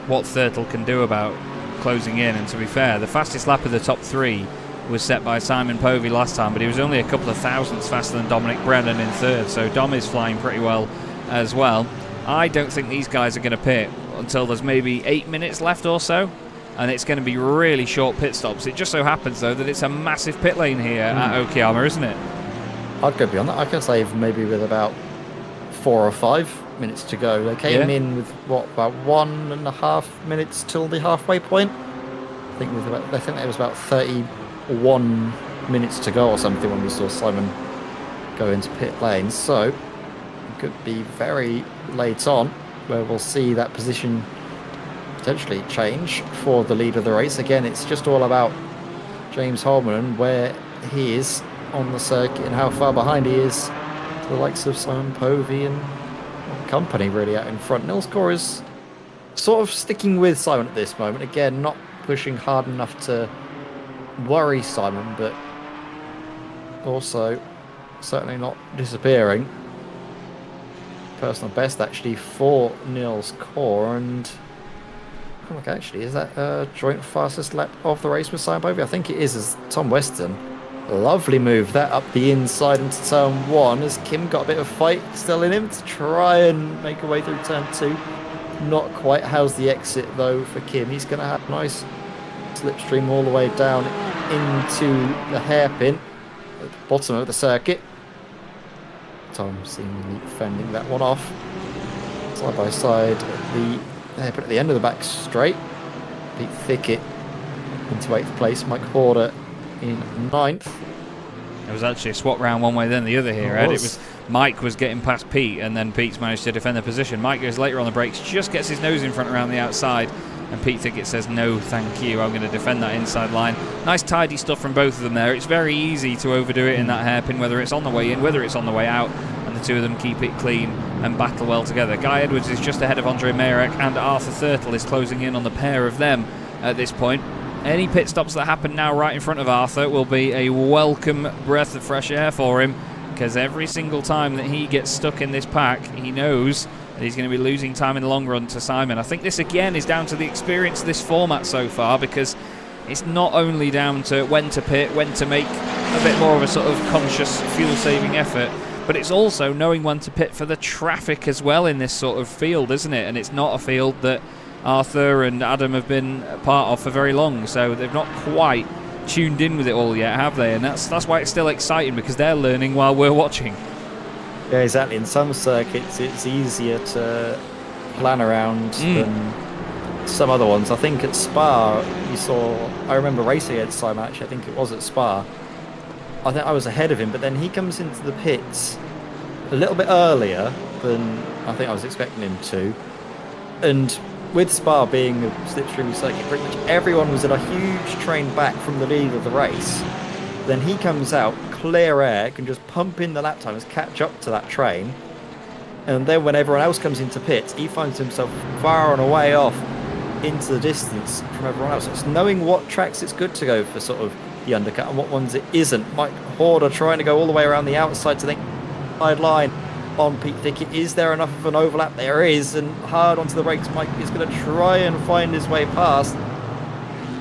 what Thurtle can do about closing in. And to be fair, the fastest lap of the top 3 was set by Simon Povey last time, but he was only a couple of thousandths faster than Dominic Brennan in 3rd, so Dom is flying pretty well as well. I don't think these guys are going to pit until there's maybe 8 minutes left or so, and it's going to be really short pit stops. It just so happens, though, that it's a massive pit lane here at Okayama, isn't it? I'd go beyond that. I could say maybe with about 4 or 5 minutes to go. They came in with about 1.5 minutes till the halfway point. I think it was about 31 minutes to go or something when we saw Simon go into pit lane. So it could be very late on where we'll see that position potentially change for the lead of the race. Again, it's just all about James Holman and where he is on the circuit and how far behind he is to the likes of Simon Povey and company really out in front. Nils Gore is sort of sticking with Simon at this moment. Again, not pushing hard enough to worry Simon, but also certainly not disappearing. Personal best actually for Nils Gore, and look, actually, is that joint fastest lap of the race with Simon Povey? I think it is, as Tom Weston. Lovely move that up the inside into turn 1 as Kim got a bit of fight still in him to try and make a way through turn 2. Not quite. How's the exit though for Kim? He's going to have a nice slipstream all the way down into the hairpin at the bottom of the circuit. Tom seemingly fending that one off. Side by side at the hairpin at the end of the back straight. Pete Thickett into 8th place. Mike Horder in 9th. It was actually a swap round one way then the other here, Ed. It was Mike was getting past Pete, and then Pete's managed to defend the position. Mike goes later on the brakes, just gets his nose in front around the outside, and Pete Thickett says, no thank you, I'm going to defend that inside line. Nice tidy stuff from both of them there. It's very easy to overdo it in that hairpin, whether it's on the way in, whether it's on the way out, and the two of them keep it clean and battle well together. Guy Edwards is just ahead of Andre Mayerek, and Arthur Thurtle is closing in on the pair of them at this point. Any pit stops that happen now right in front of Arthur will be a welcome breath of fresh air for him, because every single time that he gets stuck in this pack, he knows that he's going to be losing time in the long run to Simon. I think this again is down to the experience of this format so far, because it's not only down to when to pit, when to make a bit more of a sort of conscious fuel-saving effort, but it's also knowing when to pit for the traffic as well in this sort of field, isn't it? And it's not a field that Arthur and Adam have been a part of for very long, so they've not quite tuned in with it all yet, have they? And that's why it's still exciting, because they're learning while we're watching. Yeah, exactly. In some circuits it's easier to plan around than some other ones. I think at Spa I remember racing against Simon, actually I think it was at Spa. I think I was ahead of him, but then he comes into the pits a little bit earlier than I think I was expecting him to, and with Spa being a slipstream circuit, pretty much everyone was in a huge train back from the lead of the race. Then he comes out, clear air, can just pump in the lap times, catch up to that train. And then when everyone else comes into pits, he finds himself far and away off into the distance from everyone else. So it's knowing what tracks it's good to go for sort of the undercut and what ones it isn't. Mike Horder trying to go all the way around the outside to the inside line on Pete Thickett. Is there enough of an overlap? There is, and hard onto the brakes. Mike is going to try and find his way past.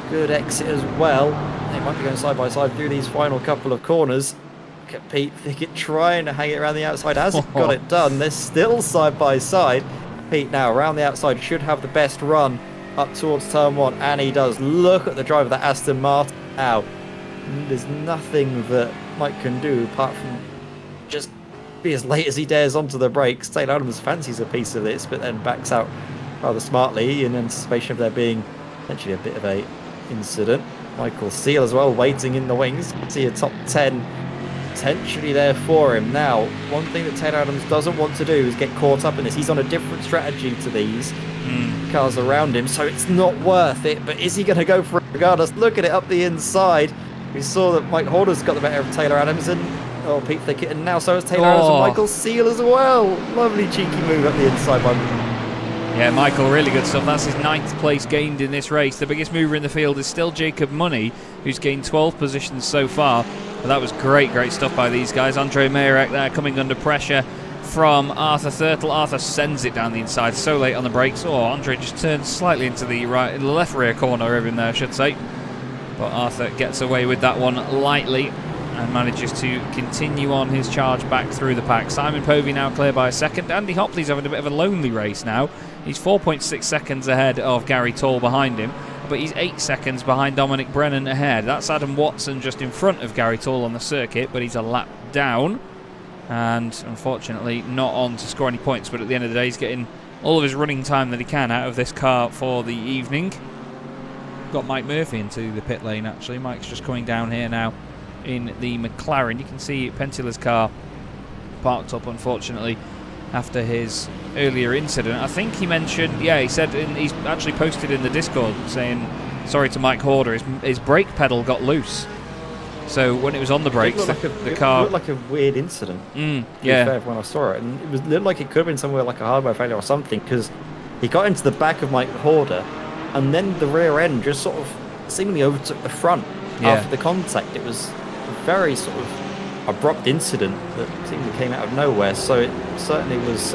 Good exit as well. They might be going side by side through these final couple of corners. Look at Pete Thickett trying to hang it around the outside. Hasn't got it done. They're still side by side. Pete now around the outside should have the best run up towards turn 1, and he does. Look at the drive of that Aston Martin now. There's nothing that Mike can do apart from just be as late as he dares onto the brakes. Taylor Adams fancies a piece of this, but then backs out rather smartly in anticipation of there being potentially a bit of a incident. Michael Seal as well, waiting in the wings. See a top 10 potentially there for him. Now, one thing that Taylor Adams doesn't want to do is get caught up in this. He's on a different strategy to these cars around him, so it's not worth it. But is he going to go for it regardless? Look at it up the inside. We saw that Mike Horder's got the better of Taylor Adams, and Pete Thickett, and now so is Taylor Adams and Michael Seal as well. Lovely cheeky move up the inside by Yeah, Michael, really good stuff. That's his 9th place gained in this race. The biggest mover in the field is still Jacob Money, who's gained 12 positions so far. But that was great stuff by these guys. Andre Mayerek there coming under pressure from Arthur Thurtle. Arthur sends it down the inside so late on the brakes. Oh, Andre just turns slightly into the left rear corner of him there, I should say. But Arthur gets away with that one lightly and manages to continue on his charge back through the pack. Simon Povey now clear by a second. Andy Hopley's having a bit of a lonely race now. He's 4.6 seconds ahead of Gary Tall behind him, but he's 8 seconds behind Dominic Brennan ahead. That's Adam Watson just in front of Gary Tall on the circuit, but he's a lap down. And unfortunately not on to score any points, but at the end of the day he's getting all of his running time that he can out of this car for the evening. Got Mike Murphy into the pit lane actually. Mike's just coming down here now in the McLaren. You can see Pentula's car parked up unfortunately after his earlier incident. I think he mentioned, he said he's actually posted in the Discord saying sorry to Mike Horder, his brake pedal got loose. So when it was on the brakes, the car... It looked like a weird incident. Yeah. When I saw it. And it looked like it could have been somewhere like a hardware failure or something, because he got into the back of Mike Horder, and then the rear end just sort of seemingly overtook the front after the contact. It was a very sort of abrupt incident that seemingly came out of nowhere. So it certainly was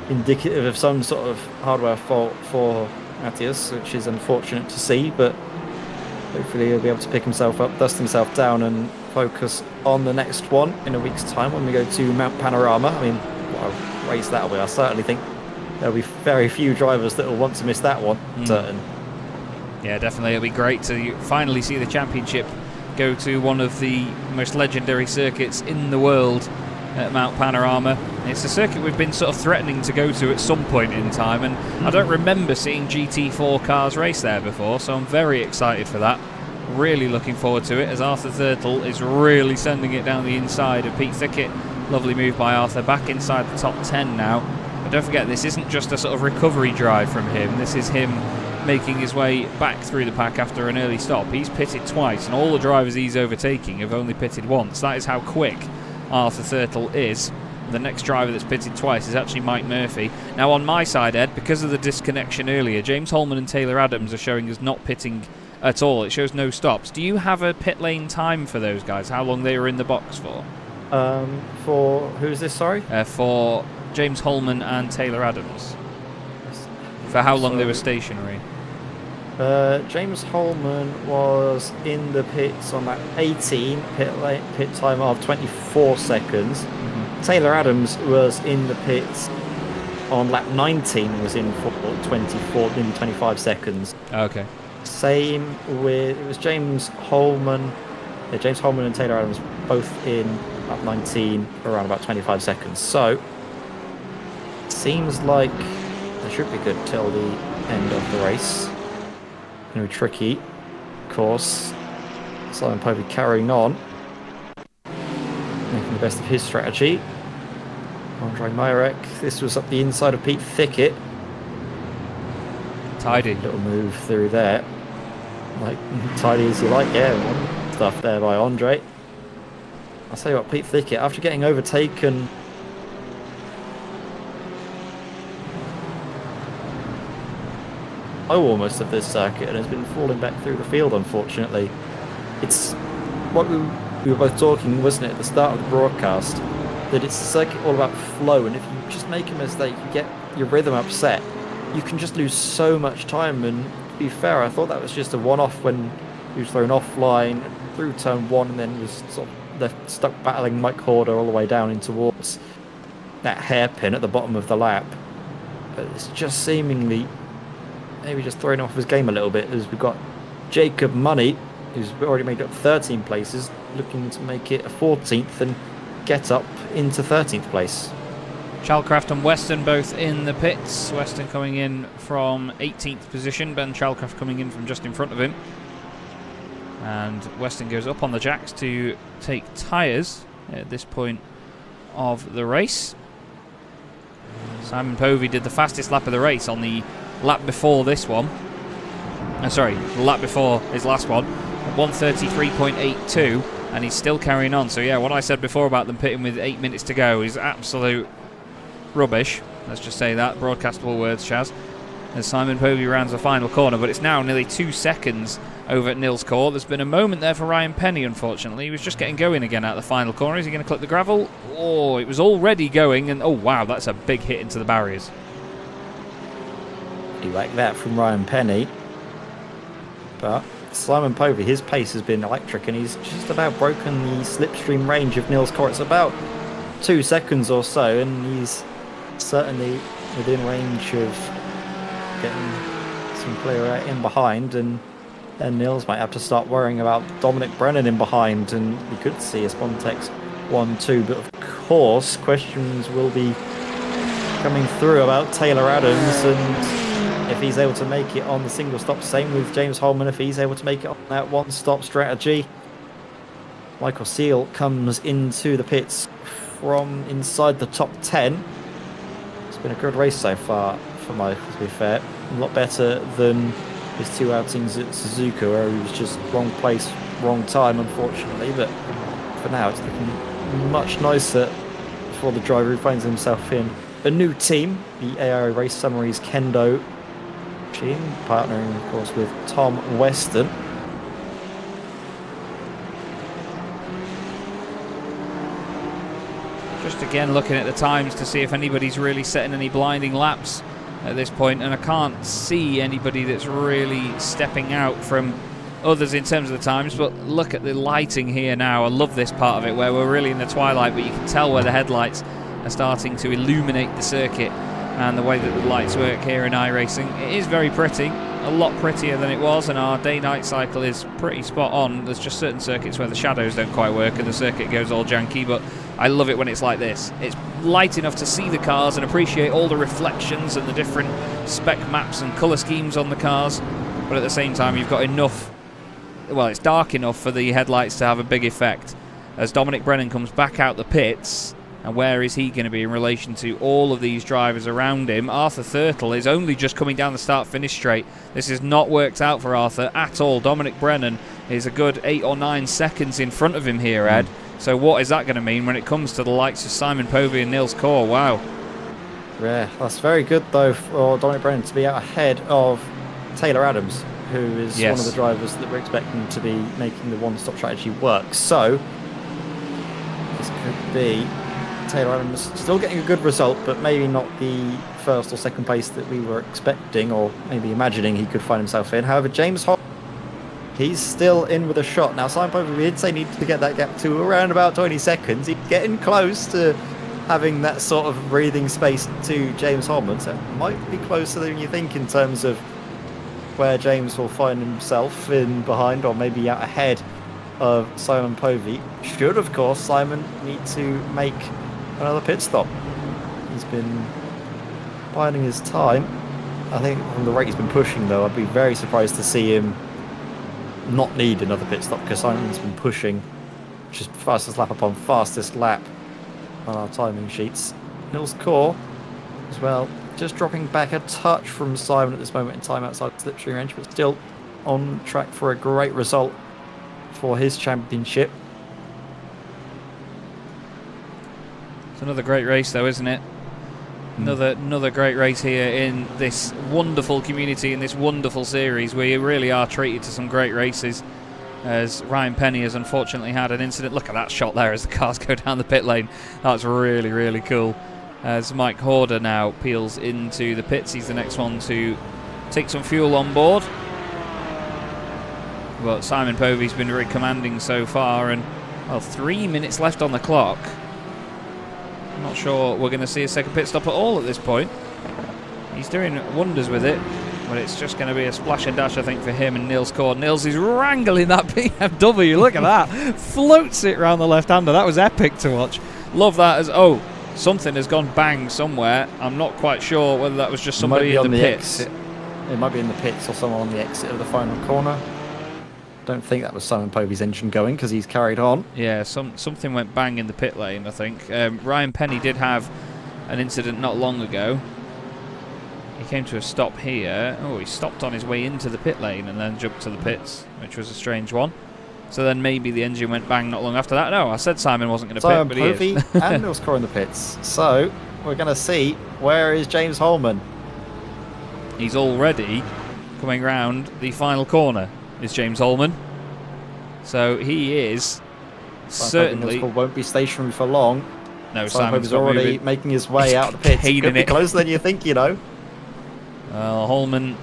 indicative of some sort of hardware fault for Matthias, which is unfortunate to see, but hopefully he'll be able to pick himself up, dust himself down, and focus on the next one in a week's time when we go to Mount Panorama. I mean, what a race that'll be. I certainly think there'll be very few drivers that will want to miss that one. Certain. Yeah, definitely. It'll be great to finally see the championship go to one of the most legendary circuits in the world at Mount Panorama. It's a circuit we've been sort of threatening to go to at some point in time, and I don't remember seeing GT4 cars race there before, so I'm very excited for that. Really looking forward to it, as Arthur Thurtle is really sending it down the inside of Pete Thickett. Lovely move by Arthur, back inside the top 10 now. But don't forget, this isn't just a sort of recovery drive from him, this is him making his way back through the pack after an early stop. He's pitted twice, and all the drivers he's overtaking have only pitted once. That is how quick Arthur Thurtle is. The next driver that's pitted twice is actually Mike Murphy. Now on my side, Ed, because of the disconnection earlier, James Holman and Taylor Adams are showing us not pitting at all. It shows no stops. Do you have a pit lane time for those guys? How long they were in the box for? For who's this, sorry? For James Holman and Taylor Adams. For how long they were stationary? James Holman was in the pits on that 18 pit time of 24 seconds. Taylor Adams was in the pits on lap 19, was in for 24, nearly 25 seconds. Okay. Same with, it was James Holman and Taylor Adams both in lap 19 around about 25 seconds. So seems like they should be good till the end of the race. Going to be tricky, of course. Simon Povey carrying on, making the best of his strategy. Andre Myrek, this was up the inside of Pete Thickett. Tidy. Little move through there. Like, tidy as you like, yeah. Stuff there by Andre. I'll tell you what, Pete Thickett, after getting overtaken almost of this circuit and has been falling back through the field, unfortunately. It's what we were both talking, wasn't it, at the start of the broadcast, that it's a circuit all about flow, and if you just make a mistake, you get your rhythm upset, you can just lose so much time. And to be fair, I thought that was just a one-off when he was thrown offline through turn 1 and then was sort of left stuck battling Mike Horder all the way down in towards that hairpin at the bottom of the lap. But it's just seemingly maybe just throwing off his game a little bit, as we've got Jacob Money, who's already made up 13 places, looking to make it a 14th and get up into 13th place. Chalcraft and Weston both in the pits. Weston coming in from 18th position, Ben Chalcraft coming in from just in front of him. And Weston goes up on the jacks to take tyres at this point of the race. Simon Povey did the fastest lap of the race on the lap before this one. The lap before his last one, 1:33.82, and he's still carrying on. So yeah, what I said before about them pitting with 8 minutes to go is absolute rubbish. Let's just say that, broadcastable words, Chaz. as Simon Povey rounds the final corner, but it's now nearly 2 seconds over at Nils Core. There's been a moment there for Ryan Penny, unfortunately. He was just getting going again at the final corner. Is he going to clip the gravel? Oh, it was already going, and oh wow, that's a big hit into the barriers. You like that from Ryan Penny. But Simon Povey, his pace has been electric, and he's just about broken the slipstream range of Nils Core. It's about 2 seconds or so, and he's certainly within range of getting some clear air in behind, and then Nils might have to start worrying about Dominic Brennan in behind, and we could see a Spontex 1-2, but of course questions will be coming through about Taylor Adams and if he's able to make it on the single stop. Same with James Holman, if he's able to make it on that one stop strategy. Michael Seal comes into the pits from inside the top 10. It's been a good race so far for Michael, to be fair. A lot better than his 2 outings at Suzuka, where he was just wrong place, wrong time, unfortunately. But for now, it's looking much nicer for the driver who finds himself in a new team, the AI Race Summaries Kendo team, partnering, of course, with Tom Weston. Just again looking at the times to see if anybody's really setting any blinding laps at this point, and I can't see anybody that's really stepping out from others in terms of the times. But look at the lighting here now. I love this part of it where we're really in the twilight, but you can tell where the headlights are starting to illuminate the circuit and the way that the lights work here in iRacing. It is very pretty, a lot prettier than it was, and our day-night cycle is pretty spot on. There's just certain circuits where the shadows don't quite work and the circuit goes all janky, but I love it when it's like this. It's light enough to see the cars and appreciate all the reflections and the different spec maps and colour schemes on the cars, but at the same time you've got enough, well, it's dark enough for the headlights to have a big effect. As Dominic Brennan comes back out the pits, and where is he going to be in relation to all of these drivers around him? Arthur Thurtle is only just coming down the start-finish straight. This has not worked out for Arthur at all. Dominic Brennan is a good 8 or 9 seconds in front of him here, Ed. So what is that going to mean when it comes to the likes of Simon Povey and Nils Core? Wow. Yeah, that's very good, though, for Dominic Brennan to be out ahead of Taylor Adams, who is one of the drivers that we're expecting to be making the one-stop strategy work. So this could be Taylor Adams still getting a good result, but maybe not the first or second place that we were expecting or maybe imagining he could find himself in. However, James Holt, he's still in with a shot. Now, Simon Povey, we did say needed to get that gap to around about 20 seconds. He's getting close to having that sort of breathing space to James Holman, so it might be closer than you think in terms of where James will find himself in behind or maybe out ahead of Simon Povey. Should, of course, Simon need to make another pit stop. He's been biding his time. I think from the rate he's been pushing, though, I'd be very surprised to see him not need another pit stop, because Simon's been pushing just fastest lap upon fastest lap on our timing sheets. Nils Core as well, just dropping back a touch from Simon at this moment in time outside the slipstream range, but still on track for a great result for his championship. It's another great race, though, isn't it? Another great race here in this wonderful community, in this wonderful series. We really are treated to some great races, as Ryan Penny has unfortunately had an incident. Look at that shot there as the cars go down the pit lane. That's really, really cool. As Mike Horder now peels into the pits. He's the next one to take some fuel on board. But Simon Povey's been very commanding so far, and well, 3 minutes left on the clock. I'm not sure we're going to see a second pit stop at all at this point. He's doing wonders with it, but it's just going to be a splash and dash, I think, for him and Nils Core. Nils is wrangling that BMW. Look at that. Floats it round the left-hander. That was epic to watch. Love that. As something has gone bang somewhere. I'm not quite sure whether that was just somebody in the pits. It might be in the pits or someone on the exit of the final corner. Don't think that was Simon Povey's engine going, because he's carried on. Yeah, something went bang in the pit lane, I think. Ryan Penny did have an incident not long ago. He came to a stop here. Oh, he stopped on his way into the pit lane and then jumped to the pits, which was a strange one. So then maybe the engine went bang not long after that. No, I said Simon wasn't going to pit, but he is. And Nils Core in the pits. So we're going to see, where is James Holman? He's already coming round the final corner, is James Holman. So he is certainly... won't be stationary for long. No, Simon's already making his way out of the pits. Could be closer than you think, you know. Well, Holman,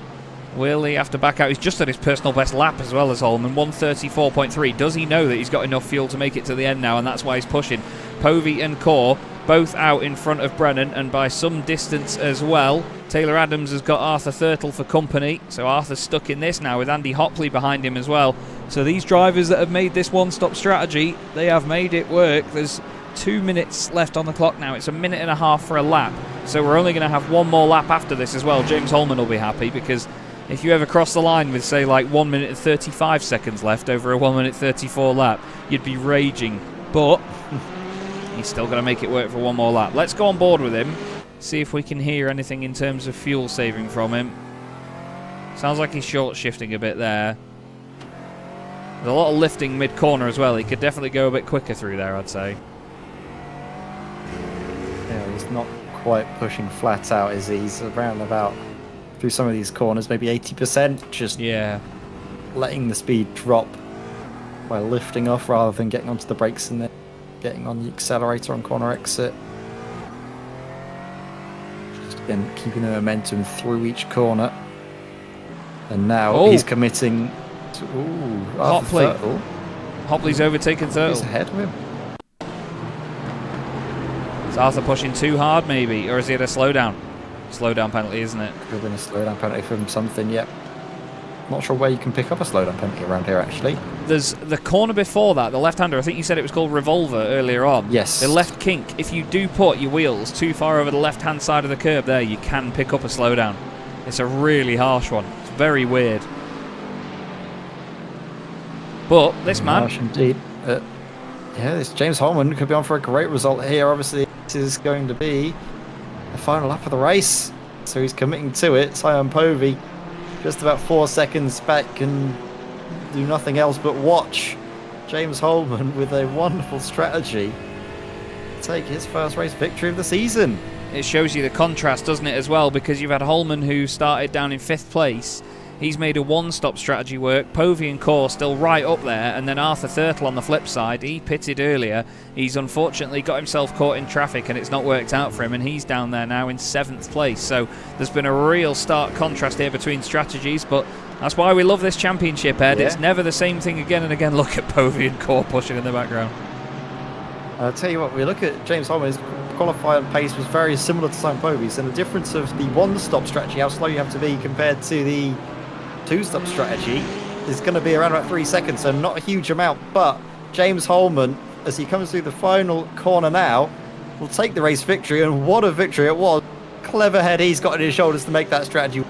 will he have to back out? He's just at his personal best lap as well as Holman, 1:34.3. Does he know that he's got enough fuel to make it to the end now, and that's why he's pushing? Povey and Core both out in front of Brennan, and by some distance as well. Taylor Adams has got Arthur Thurtle for company, so Arthur's stuck in this now with Andy Hopley behind him as well. So these drivers that have made this one-stop strategy, they have made it work. There's 2 minutes left on the clock now. It's a minute and a half for a lap, so we're only going to have one more lap after this as well. James Holman will be happy, because if you ever cross the line with, say, like 1 minute and 35 seconds left over a 1 minute 34 lap, you'd be raging. But he's still going to make it work for one more lap. Let's go on board with him, see if we can hear anything in terms of fuel saving from him. Sounds like he's short shifting a bit there. There's a lot of lifting mid-corner as well. He could definitely go a bit quicker through there, I'd say. Yeah, he's not quite pushing flat out, is he? He's around about, through some of these corners, maybe 80%, just letting the speed drop by lifting off rather than getting onto the brakes and then getting on the accelerator on corner exit. Just again, keeping the momentum through each corner. And now he's committing to... Ooh, Hopley. Hopley's overtaken Thurtle. He's ahead of him. Is Arthur pushing too hard, maybe? Or is he at a slowdown? Slowdown penalty, isn't it? Could have been a slowdown penalty from something, yep. Not sure where you can pick up a slowdown penalty around here, actually. There's the corner before that, the left-hander. I think you said it was called Revolver earlier on. Yes. The left kink. If you do put your wheels too far over the left-hand side of the curb there, you can pick up a slowdown. It's a really harsh one. It's very weird. But this man... Harsh indeed. Yeah, this James Holman could be on for a great result here. Obviously, this is going to be the final lap of the race. So he's committing to it. Simon Povey just about 4 seconds back and do nothing else but watch James Holman with a wonderful strategy take his first race victory of the season. It shows you the contrast, doesn't it, as well, because you've had Holman, who started down in 5th place. He's made a one-stop strategy work. Povey and Core still right up there, and then Arthur Thurtle on the flip side. He pitted earlier. He's unfortunately got himself caught in traffic, and it's not worked out for him, and he's down there now in 7th place. So there's been a real stark contrast here between strategies, but that's why we love this championship, Ed. Yeah. It's never the same thing again and again. Look at Povey and Core pushing in the background. I'll tell you what, we look at James Holman, his qualifying pace was very similar to Simon Povey's, and the difference of the one-stop strategy, how slow you have to be compared to the two-stop strategy, is going to be around about 3 seconds, so not a huge amount. But James Holman, as he comes through the final corner now, will take the race victory, and what a victory it was. Clever head he's got on his shoulders to make that strategy.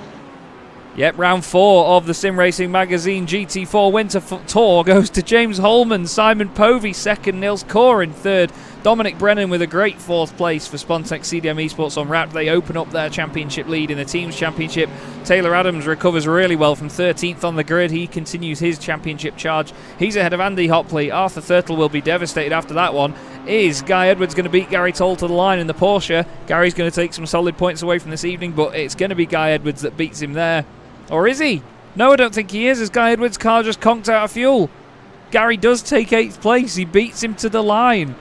Yep, round 4 of the Sim Racing Magazine GT4 Winter Tour goes to James Holman, Simon Povey second, Nils Core in third, Dominic Brennan with a great 4th place for Spontex CDM Esports on Wrap. They open up their championship lead in the team's championship. Taylor Adams recovers really well from 13th on the grid. He continues his championship charge. He's ahead of Andy Hopley. Arthur Thurtle will be devastated after that one. Is Guy Edwards going to beat Gary Toll to the line in the Porsche? Gary's going to take some solid points away from this evening, but it's going to be Guy Edwards that beats him there. Or is he? No, I don't think he is, as Guy Edwards' car just conked out of fuel. Gary does take 8th place. He beats him to the line.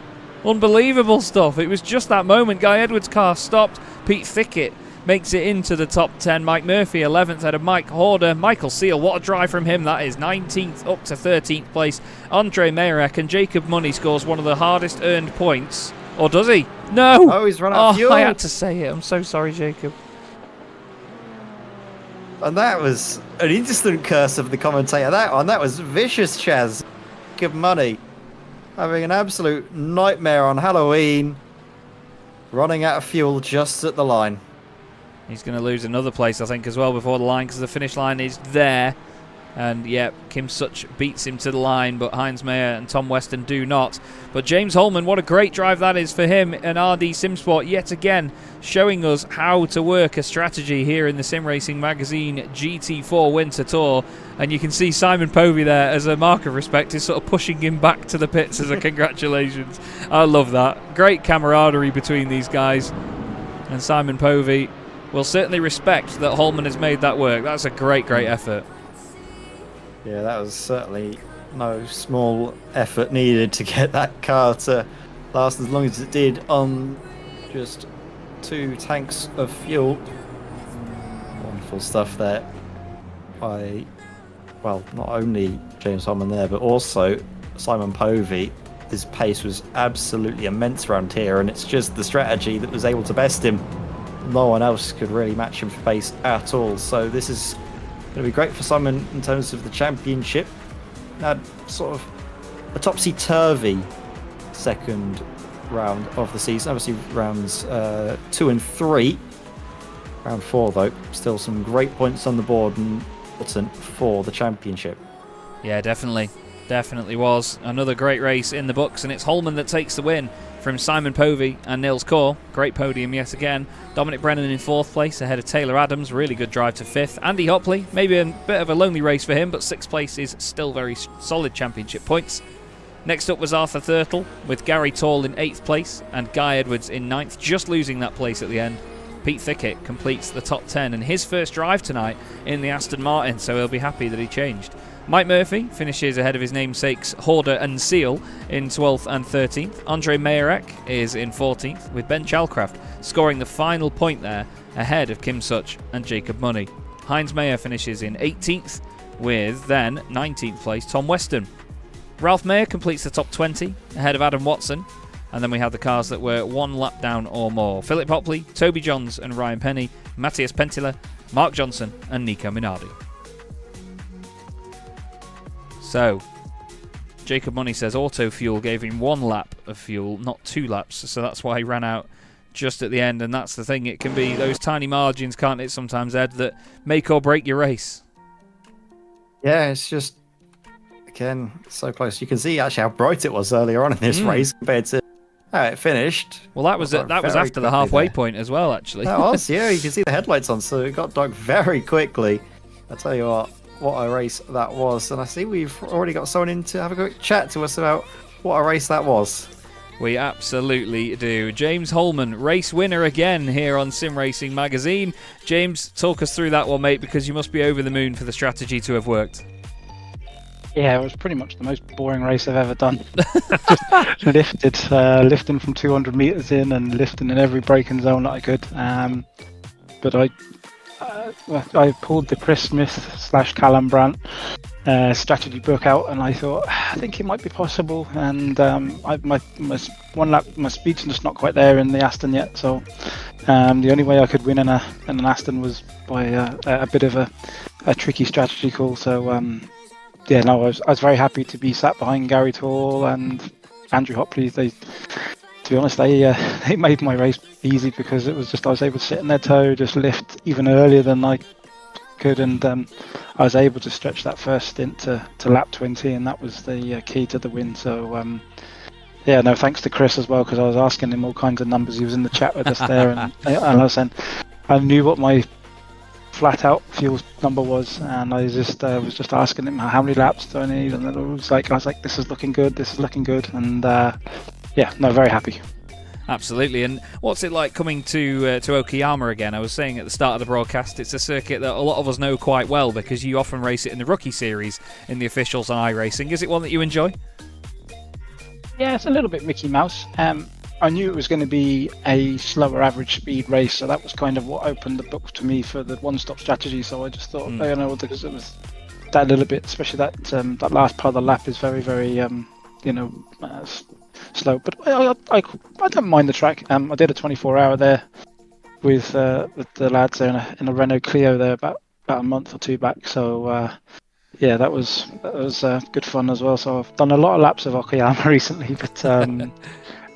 Unbelievable stuff. It was just that moment. Guy Edwards' car stopped. Pete Thickett makes it into the top 10. Mike Murphy 11th ahead of Mike Horder. Michael Seal, what a drive from him that is. 19th up to 13th place. Andre Mayerek, and Jacob Money scores one of the hardest earned points. Or does he? No! Oh, he's run out of fuel. I had to say it. I'm so sorry, Jacob. And that was an instant curse of the commentator. That was vicious, Chaz. Give money. Having an absolute nightmare on Halloween. Running out of fuel just at the line. He's going to lose another place, I think, as well before the line, because the finish line is there. And, yeah, Kim Such beats him to the line, but Heinz Mayer and Tom Weston do not. But James Holman, what a great drive that is for him. And RD Simsport, yet again, showing us how to work a strategy here in the Sim Racing Magazine GT4 Winter Tour. And you can see Simon Povey there, as a mark of respect, is sort of pushing him back to the pits as a congratulations. I love that. Great camaraderie between these guys. And Simon Povey we'll certainly respect that Holman has made that work. That's a great effort. Yeah, that was certainly no small effort needed to get that car to last as long as it did on just 2 tanks of fuel. Wonderful stuff there by, well, not only James Holman there, but also Simon Povey. His pace was absolutely immense around here, and it's just the strategy that was able to best him. No one else could really match him for pace at all. So this is going to be great for Simon in terms of the championship. Had sort of a topsy-turvy second round of the season. Obviously rounds 2 and 3. Round 4 though, still some great points on the board and important for the championship. Yeah, definitely was. Another great race in the books, and it's Holman that takes the win from Simon Povey and Nils Kaur. Great podium yet again. Dominic Brennan in 4th place ahead of Taylor Adams. Really good drive to 5th. Andy Hopley, maybe a bit of a lonely race for him, but 6th place is still very solid championship points. Next up was Arthur Thurtle with Gary Tall in 8th place and Guy Edwards in 9th, just losing that place at the end. Pete Thickett completes the top 10 and his first drive tonight in the Aston Martin, so he'll be happy that he changed. Mike Murphy finishes ahead of his namesakes Horder and Seal in 12th and 13th. Andre Mayerek is in 14th, with Ben Chalcraft scoring the final point there ahead of Kim Such and Jacob Money. Heinz Mayer finishes in 18th, with then 19th place Tom Weston. Ralph Mayer completes the top 20 ahead of Adam Watson, and then we have the cars that were 1 lap down or more. Philip Hopley, Toby Johns and Ryan Penny, Matthias Pentila, Mark Johnson and Nico Minardi. So, Jacob Money says auto fuel gave him 1 lap of fuel, not 2 laps, so that's why he ran out just at the end, and that's the thing, it can be those tiny margins, can't it sometimes, Ed, that make or break your race. Yeah, it's just, again, so close. You can see actually how bright it was earlier on in this race compared to how it finished. Well, that was after the halfway point as well, actually. That was, yeah, you can see the headlights on, so it got dark very quickly. I tell you what a race that was. And I see we've already got someone in to have a quick chat to us about what a race that was. We absolutely do. James Holman, race winner again here on Sim Racing Magazine. James, talk us through that one, mate, because you must be over the moon for the strategy to have worked. Yeah, it was pretty much the most boring race I've ever done. Just lifting from 200 metres in and lifting in every braking zone that I could. But I pulled the Chris Smith / Callum Brandt strategy book out, and I thought, I think it might be possible. And my speed's just not quite there in the Aston yet. So the only way I could win in an Aston was by a bit of a tricky strategy call. So I was very happy to be sat behind Gary Tall and Andrew Hopley. To be honest, they made my race easy because it was just I was able to sit in their toe, just lift even earlier than I could, and I was able to stretch that first stint to lap 20, and that was the key to the win. So thanks to Chris as well, because I was asking him all kinds of numbers. He was in the chat with us there, and I was saying I knew what my flat out fuel number was, and I was just asking him how many laps do I need, and I was like, this is looking good, and very happy. Absolutely. And what's it like coming to Okayama again? I was saying at the start of the broadcast, it's a circuit that a lot of us know quite well because you often race it in the rookie series in the officials on iRacing. Is it one that you enjoy? Yeah, it's a little bit Mickey Mouse. I knew it was going to be a slower average speed race, so that was kind of what opened the book to me for the one-stop strategy. So I just thought, because it was that little bit, especially that last part of the lap is very, very, slow. But I don't mind the track. I did a 24-hour there with the lads there in a Renault Clio there about a month or two back. So that was good fun as well. So I've done a lot of laps of Okayama recently, but.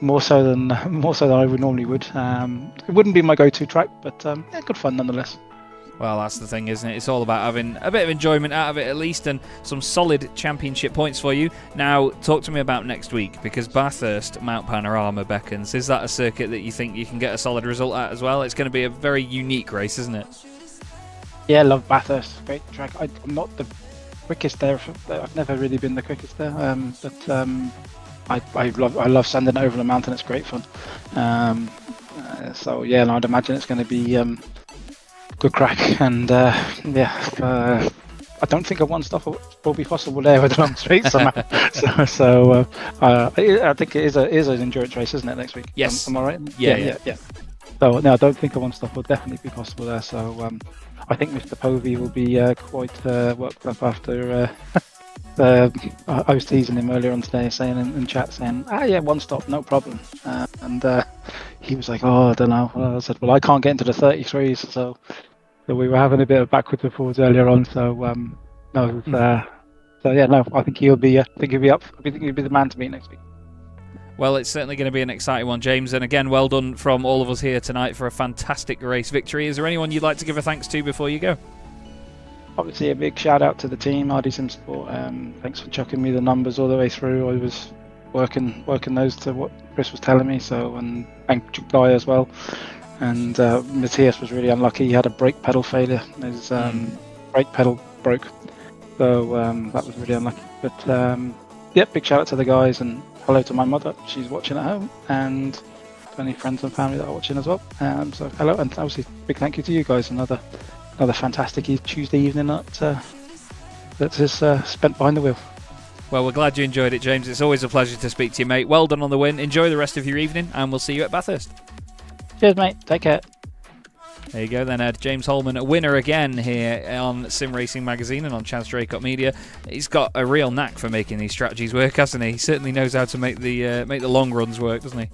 More so than I would normally would. It wouldn't be my go-to track, but good fun nonetheless. Well, that's the thing, isn't it? It's all about having a bit of enjoyment out of it at least, and some solid championship points for you. Now, talk to me about next week, because Bathurst Mount Panorama beckons. Is that a circuit that you think you can get a solid result at as well? It's going to be a very unique race, isn't it? Yeah, I love Bathurst. Great track. I'm not the quickest there. I've never really been the quickest there, but I love sanding over the mountain. It's great fun. I'd imagine it's going to be good crack, and I don't think a one stop will be possible there with the long straight somehow. I think it is an endurance race, isn't it, next week? Yes. Am I right? Yeah. So no, I don't think a one stop will definitely be possible there. So I think Mr. Povey will be quite worked up after. I was teasing him earlier on today, saying in chat, saying, one stop, no problem. And he was like, I don't know. I said, well, I can't get into the 33s, so we were having a bit of backwards and forwards earlier on. So I think he'll be. I think he'll be up. I think he'll be the man to beat next week. Well, it's certainly going to be an exciting one, James. And again, well done from all of us here tonight for a fantastic race victory. Is there anyone you'd like to give a thanks to before you go? Obviously, a big shout out to the team, RD Sim Sport. Thanks for chucking me the numbers all the way through. I was working those to what Chris was telling me. So, and Guy as well. And Matthias was really unlucky. He had a brake pedal failure. His brake pedal broke. So that was really unlucky. But big shout out to the guys, and hello to my mother. She's watching at home, and to any friends and family that are watching as well. So hello, and obviously big thank you to you guys. Another fantastic Tuesday evening that is spent behind the wheel. Well, we're glad you enjoyed it, James. It's always a pleasure to speak to you, mate. Well done on the win. Enjoy the rest of your evening, and we'll see you at Bathurst. Cheers, mate. Take care. There you go then, Ed. James Holman, a winner again here on Sim Racing Magazine and on Chaz Draycott Media. He's got a real knack for making these strategies work, hasn't he? He certainly knows how to make the long runs work, doesn't he?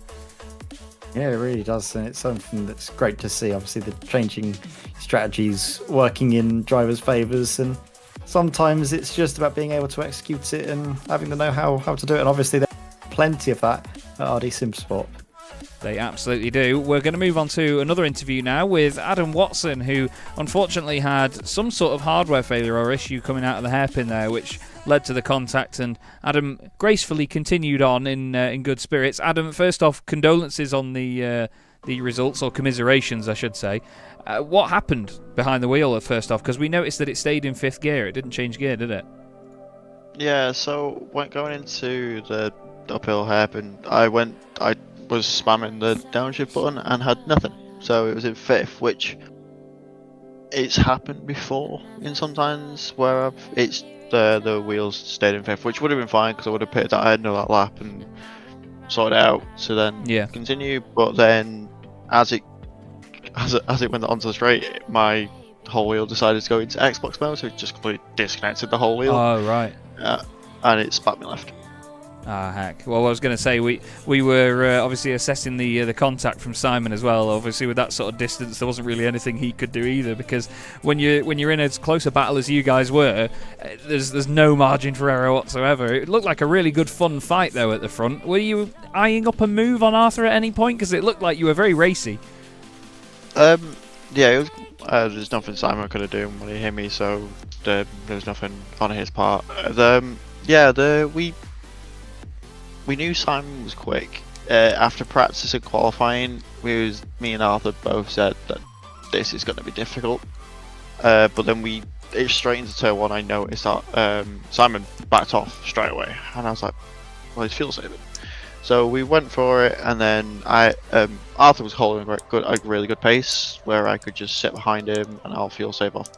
Yeah, it really does, and it's something that's great to see. Obviously, the changing strategies working in drivers' favours, and sometimes it's just about being able to execute it and having to know how to do it. And obviously, there's plenty of that at RD Sim Sport. They absolutely do. We're going to move on to another interview now with Adam Watson, who unfortunately had some sort of hardware failure or issue coming out of the hairpin there, which led to the contact, and Adam gracefully continued on in good spirits. Adam, first off, condolences on the results, or commiserations I should say. What happened behind the wheel first off, because we noticed that it stayed in 5th gear. It didn't change gear, did it? Yeah, so when going into the uphill hairpin, I was spamming the downshift button and had nothing, so it was in 5th, which it's happened before in sometimes where the wheels stayed in 5th, which would have been fine because I would have pitted at the end of that lap and sorted it out to then continue. But then as it went onto the straight, my whole wheel decided to go into Xbox mode, so it just completely disconnected the whole wheel. Oh right. And it spat me left. Ah, heck. Well, I was going to say, we were obviously assessing the contact from Simon as well. Obviously, with that sort of distance, there wasn't really anything he could do either, because when you're in as close a battle as you guys were, there's no margin for error whatsoever. It looked like a really good fun fight, though, at the front. Were you eyeing up a move on Arthur at any point? Because it looked like you were very racy. Yeah, it was, there's nothing Simon could have done when he hit me, so there was nothing on his part. We knew Simon was quick. After practice and qualifying, me and Arthur both said that this is going to be difficult. But then straight into turn 1, I noticed that Simon backed off straight away, and I was like, well, he's fuel saving. So we went for it, and then Arthur was holding a really good pace, where I could just sit behind him and I'll fuel save off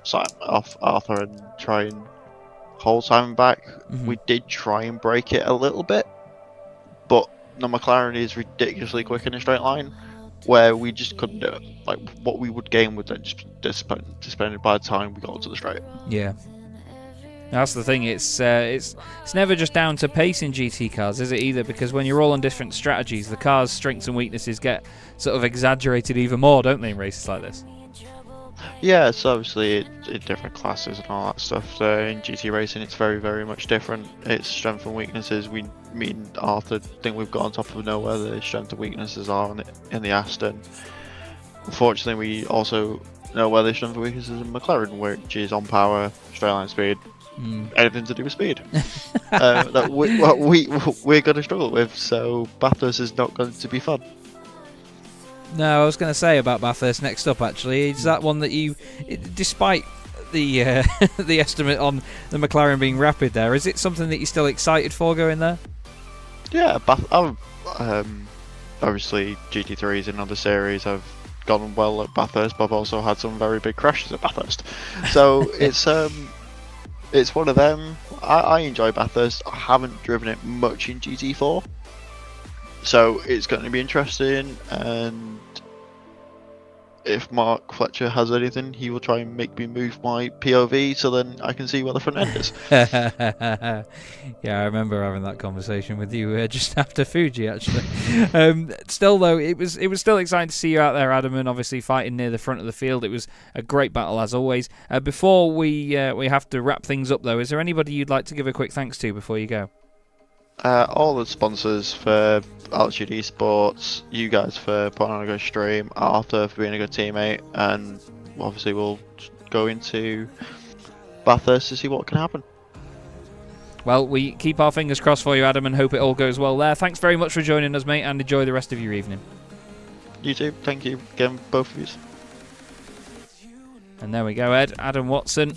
Arthur and try and hold Simon back. Mm-hmm. We did try and break it a little bit, but the McLaren is ridiculously quick in a straight line, where we just couldn't do it. Like, what we would gain would then just be dissipated by the time we got to the straight. Yeah. That's the thing, it's never just down to pace in GT cars, is it either? Because when you're all on different strategies, the car's strengths and weaknesses get sort of exaggerated even more, don't they, in races like this? Yeah, it's obviously in different classes and all that stuff. In GT racing, it's very, very much different. It's strengths and weaknesses. Me and Arthur think we've got on top of know where the strengths and weaknesses are in the Aston. Unfortunately, we also know where the strengths and weaknesses in McLaren, which is on power, straight line speed, anything to do with speed. That we're going to struggle with, so Bathurst is not going to be fun. No, I was going to say about Bathurst next up, actually. Is that one that you, despite the the estimate on the McLaren being rapid there, is it something that you're still excited for going there? Yeah, obviously GT3 is another series. I've gone well at Bathurst, but I've also had some very big crashes at Bathurst. So it's one of them. I enjoy Bathurst. I haven't driven it much in GT4, so it's going to be interesting. And if Mark Fletcher has anything, he will try and make me move my POV so then I can see where the front end is. Yeah, I remember having that conversation with you just after Fuji, actually. Still, though, it was still exciting to see you out there, Adam, and obviously fighting near the front of the field. It was a great battle, as always. Before we have to wrap things up, though, is there anybody you'd like to give a quick thanks to before you go? All the sponsors for Altitude Esports, you guys for putting on a good stream, Arthur for being a good teammate, and obviously we'll go into Bathurst to see what can happen. Well, we keep our fingers crossed for you, Adam, and hope it all goes well there. Thanks very much for joining us, mate, and enjoy the rest of your evening. You too. Thank you again, both of you. And there we go, Ed. Adam Watson,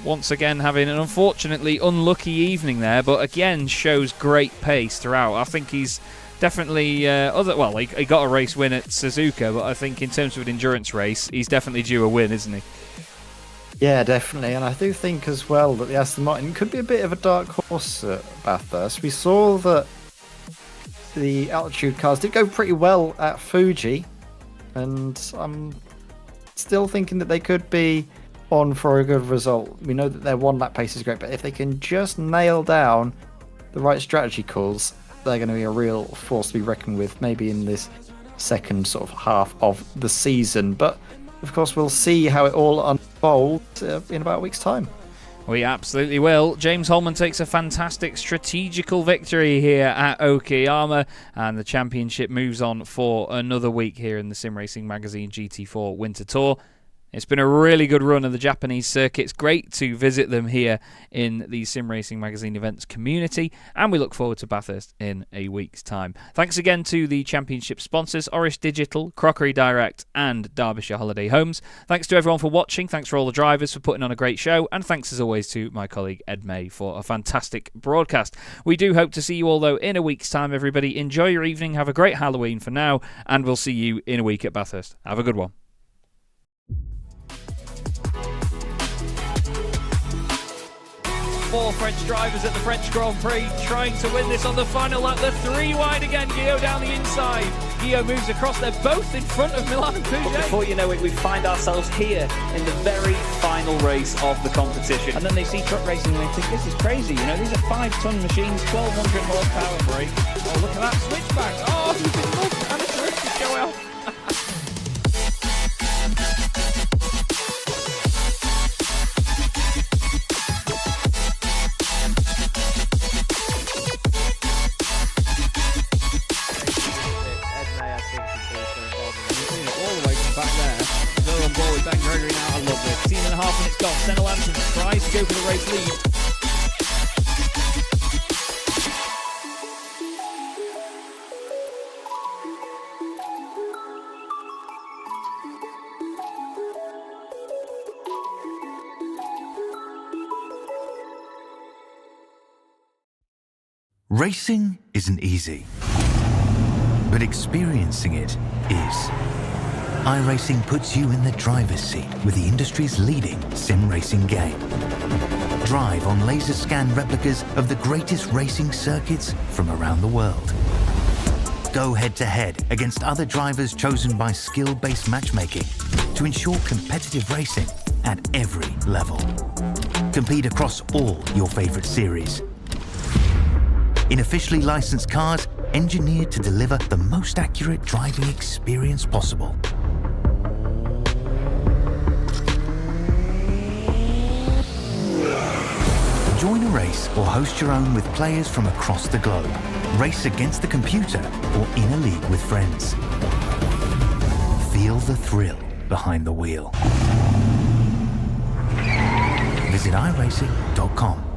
once again having an unfortunately unlucky evening there, but again shows great pace throughout. I think he's definitely he got a race win at Suzuka, but I think in terms of an endurance race, he's definitely due a win, isn't he? Yeah, definitely. And I do think as well that the Aston Martin could be a bit of a dark horse at Bathurst. We saw that the altitude cars did go pretty well at Fuji, and I'm still thinking that they could be on for a good result. We know that their one lap pace is great, but if they can just nail down the right strategy calls, they're going to be a real force to be reckoned with, maybe in this second sort of half of the season. But of course, we'll see how it all unfolds in about a week's time. We absolutely will. James Holman takes a fantastic strategical victory here at Okayama, and the championship moves on for another week here in the Sim Racing Magazine GT4 Winter Tour. It's been a really good run of the Japanese circuits. Great to visit them here in the Sim Racing Magazine events community, and we look forward to Bathurst in a week's time. Thanks again to the championship sponsors, Orris Digital, Crockery Direct, and Derbyshire Holiday Homes. Thanks to everyone for watching. Thanks for all the drivers for putting on a great show, and thanks as always to my colleague Ed May for a fantastic broadcast. We do hope to see you all, though, in a week's time, everybody. Enjoy your evening. Have a great Halloween for now, and we'll see you in a week at Bathurst. Have a good one. 4 French drivers at the French Grand Prix trying to win this on the final lap. The 3 wide again, Guillaume down the inside. Guillaume moves across, they're both in front of Milan and But Pouget. before you know it, we find ourselves here in the very final race of the competition. And then they see truck racing and they think, this is crazy. You know, these are 5-ton machines, 1,200 horsepower brake. Oh, look at that switchback. Oh, he's been loved and a terrific show out. Gregory now, I love this. 16.5 minutes gone. Senna Anderson tries to go for the race lead. Racing isn't easy, but experiencing it is. iRacing puts you in the driver's seat with the industry's leading sim racing game. Drive on laser scan replicas of the greatest racing circuits from around the world. Go head to head against other drivers chosen by skill-based matchmaking to ensure competitive racing at every level. Compete across all your favorite series. In officially licensed cars, engineered to deliver the most accurate driving experience possible. Join a race or host your own with players from across the globe. Race against the computer or in a league with friends. Feel the thrill behind the wheel. Visit iRacing.com.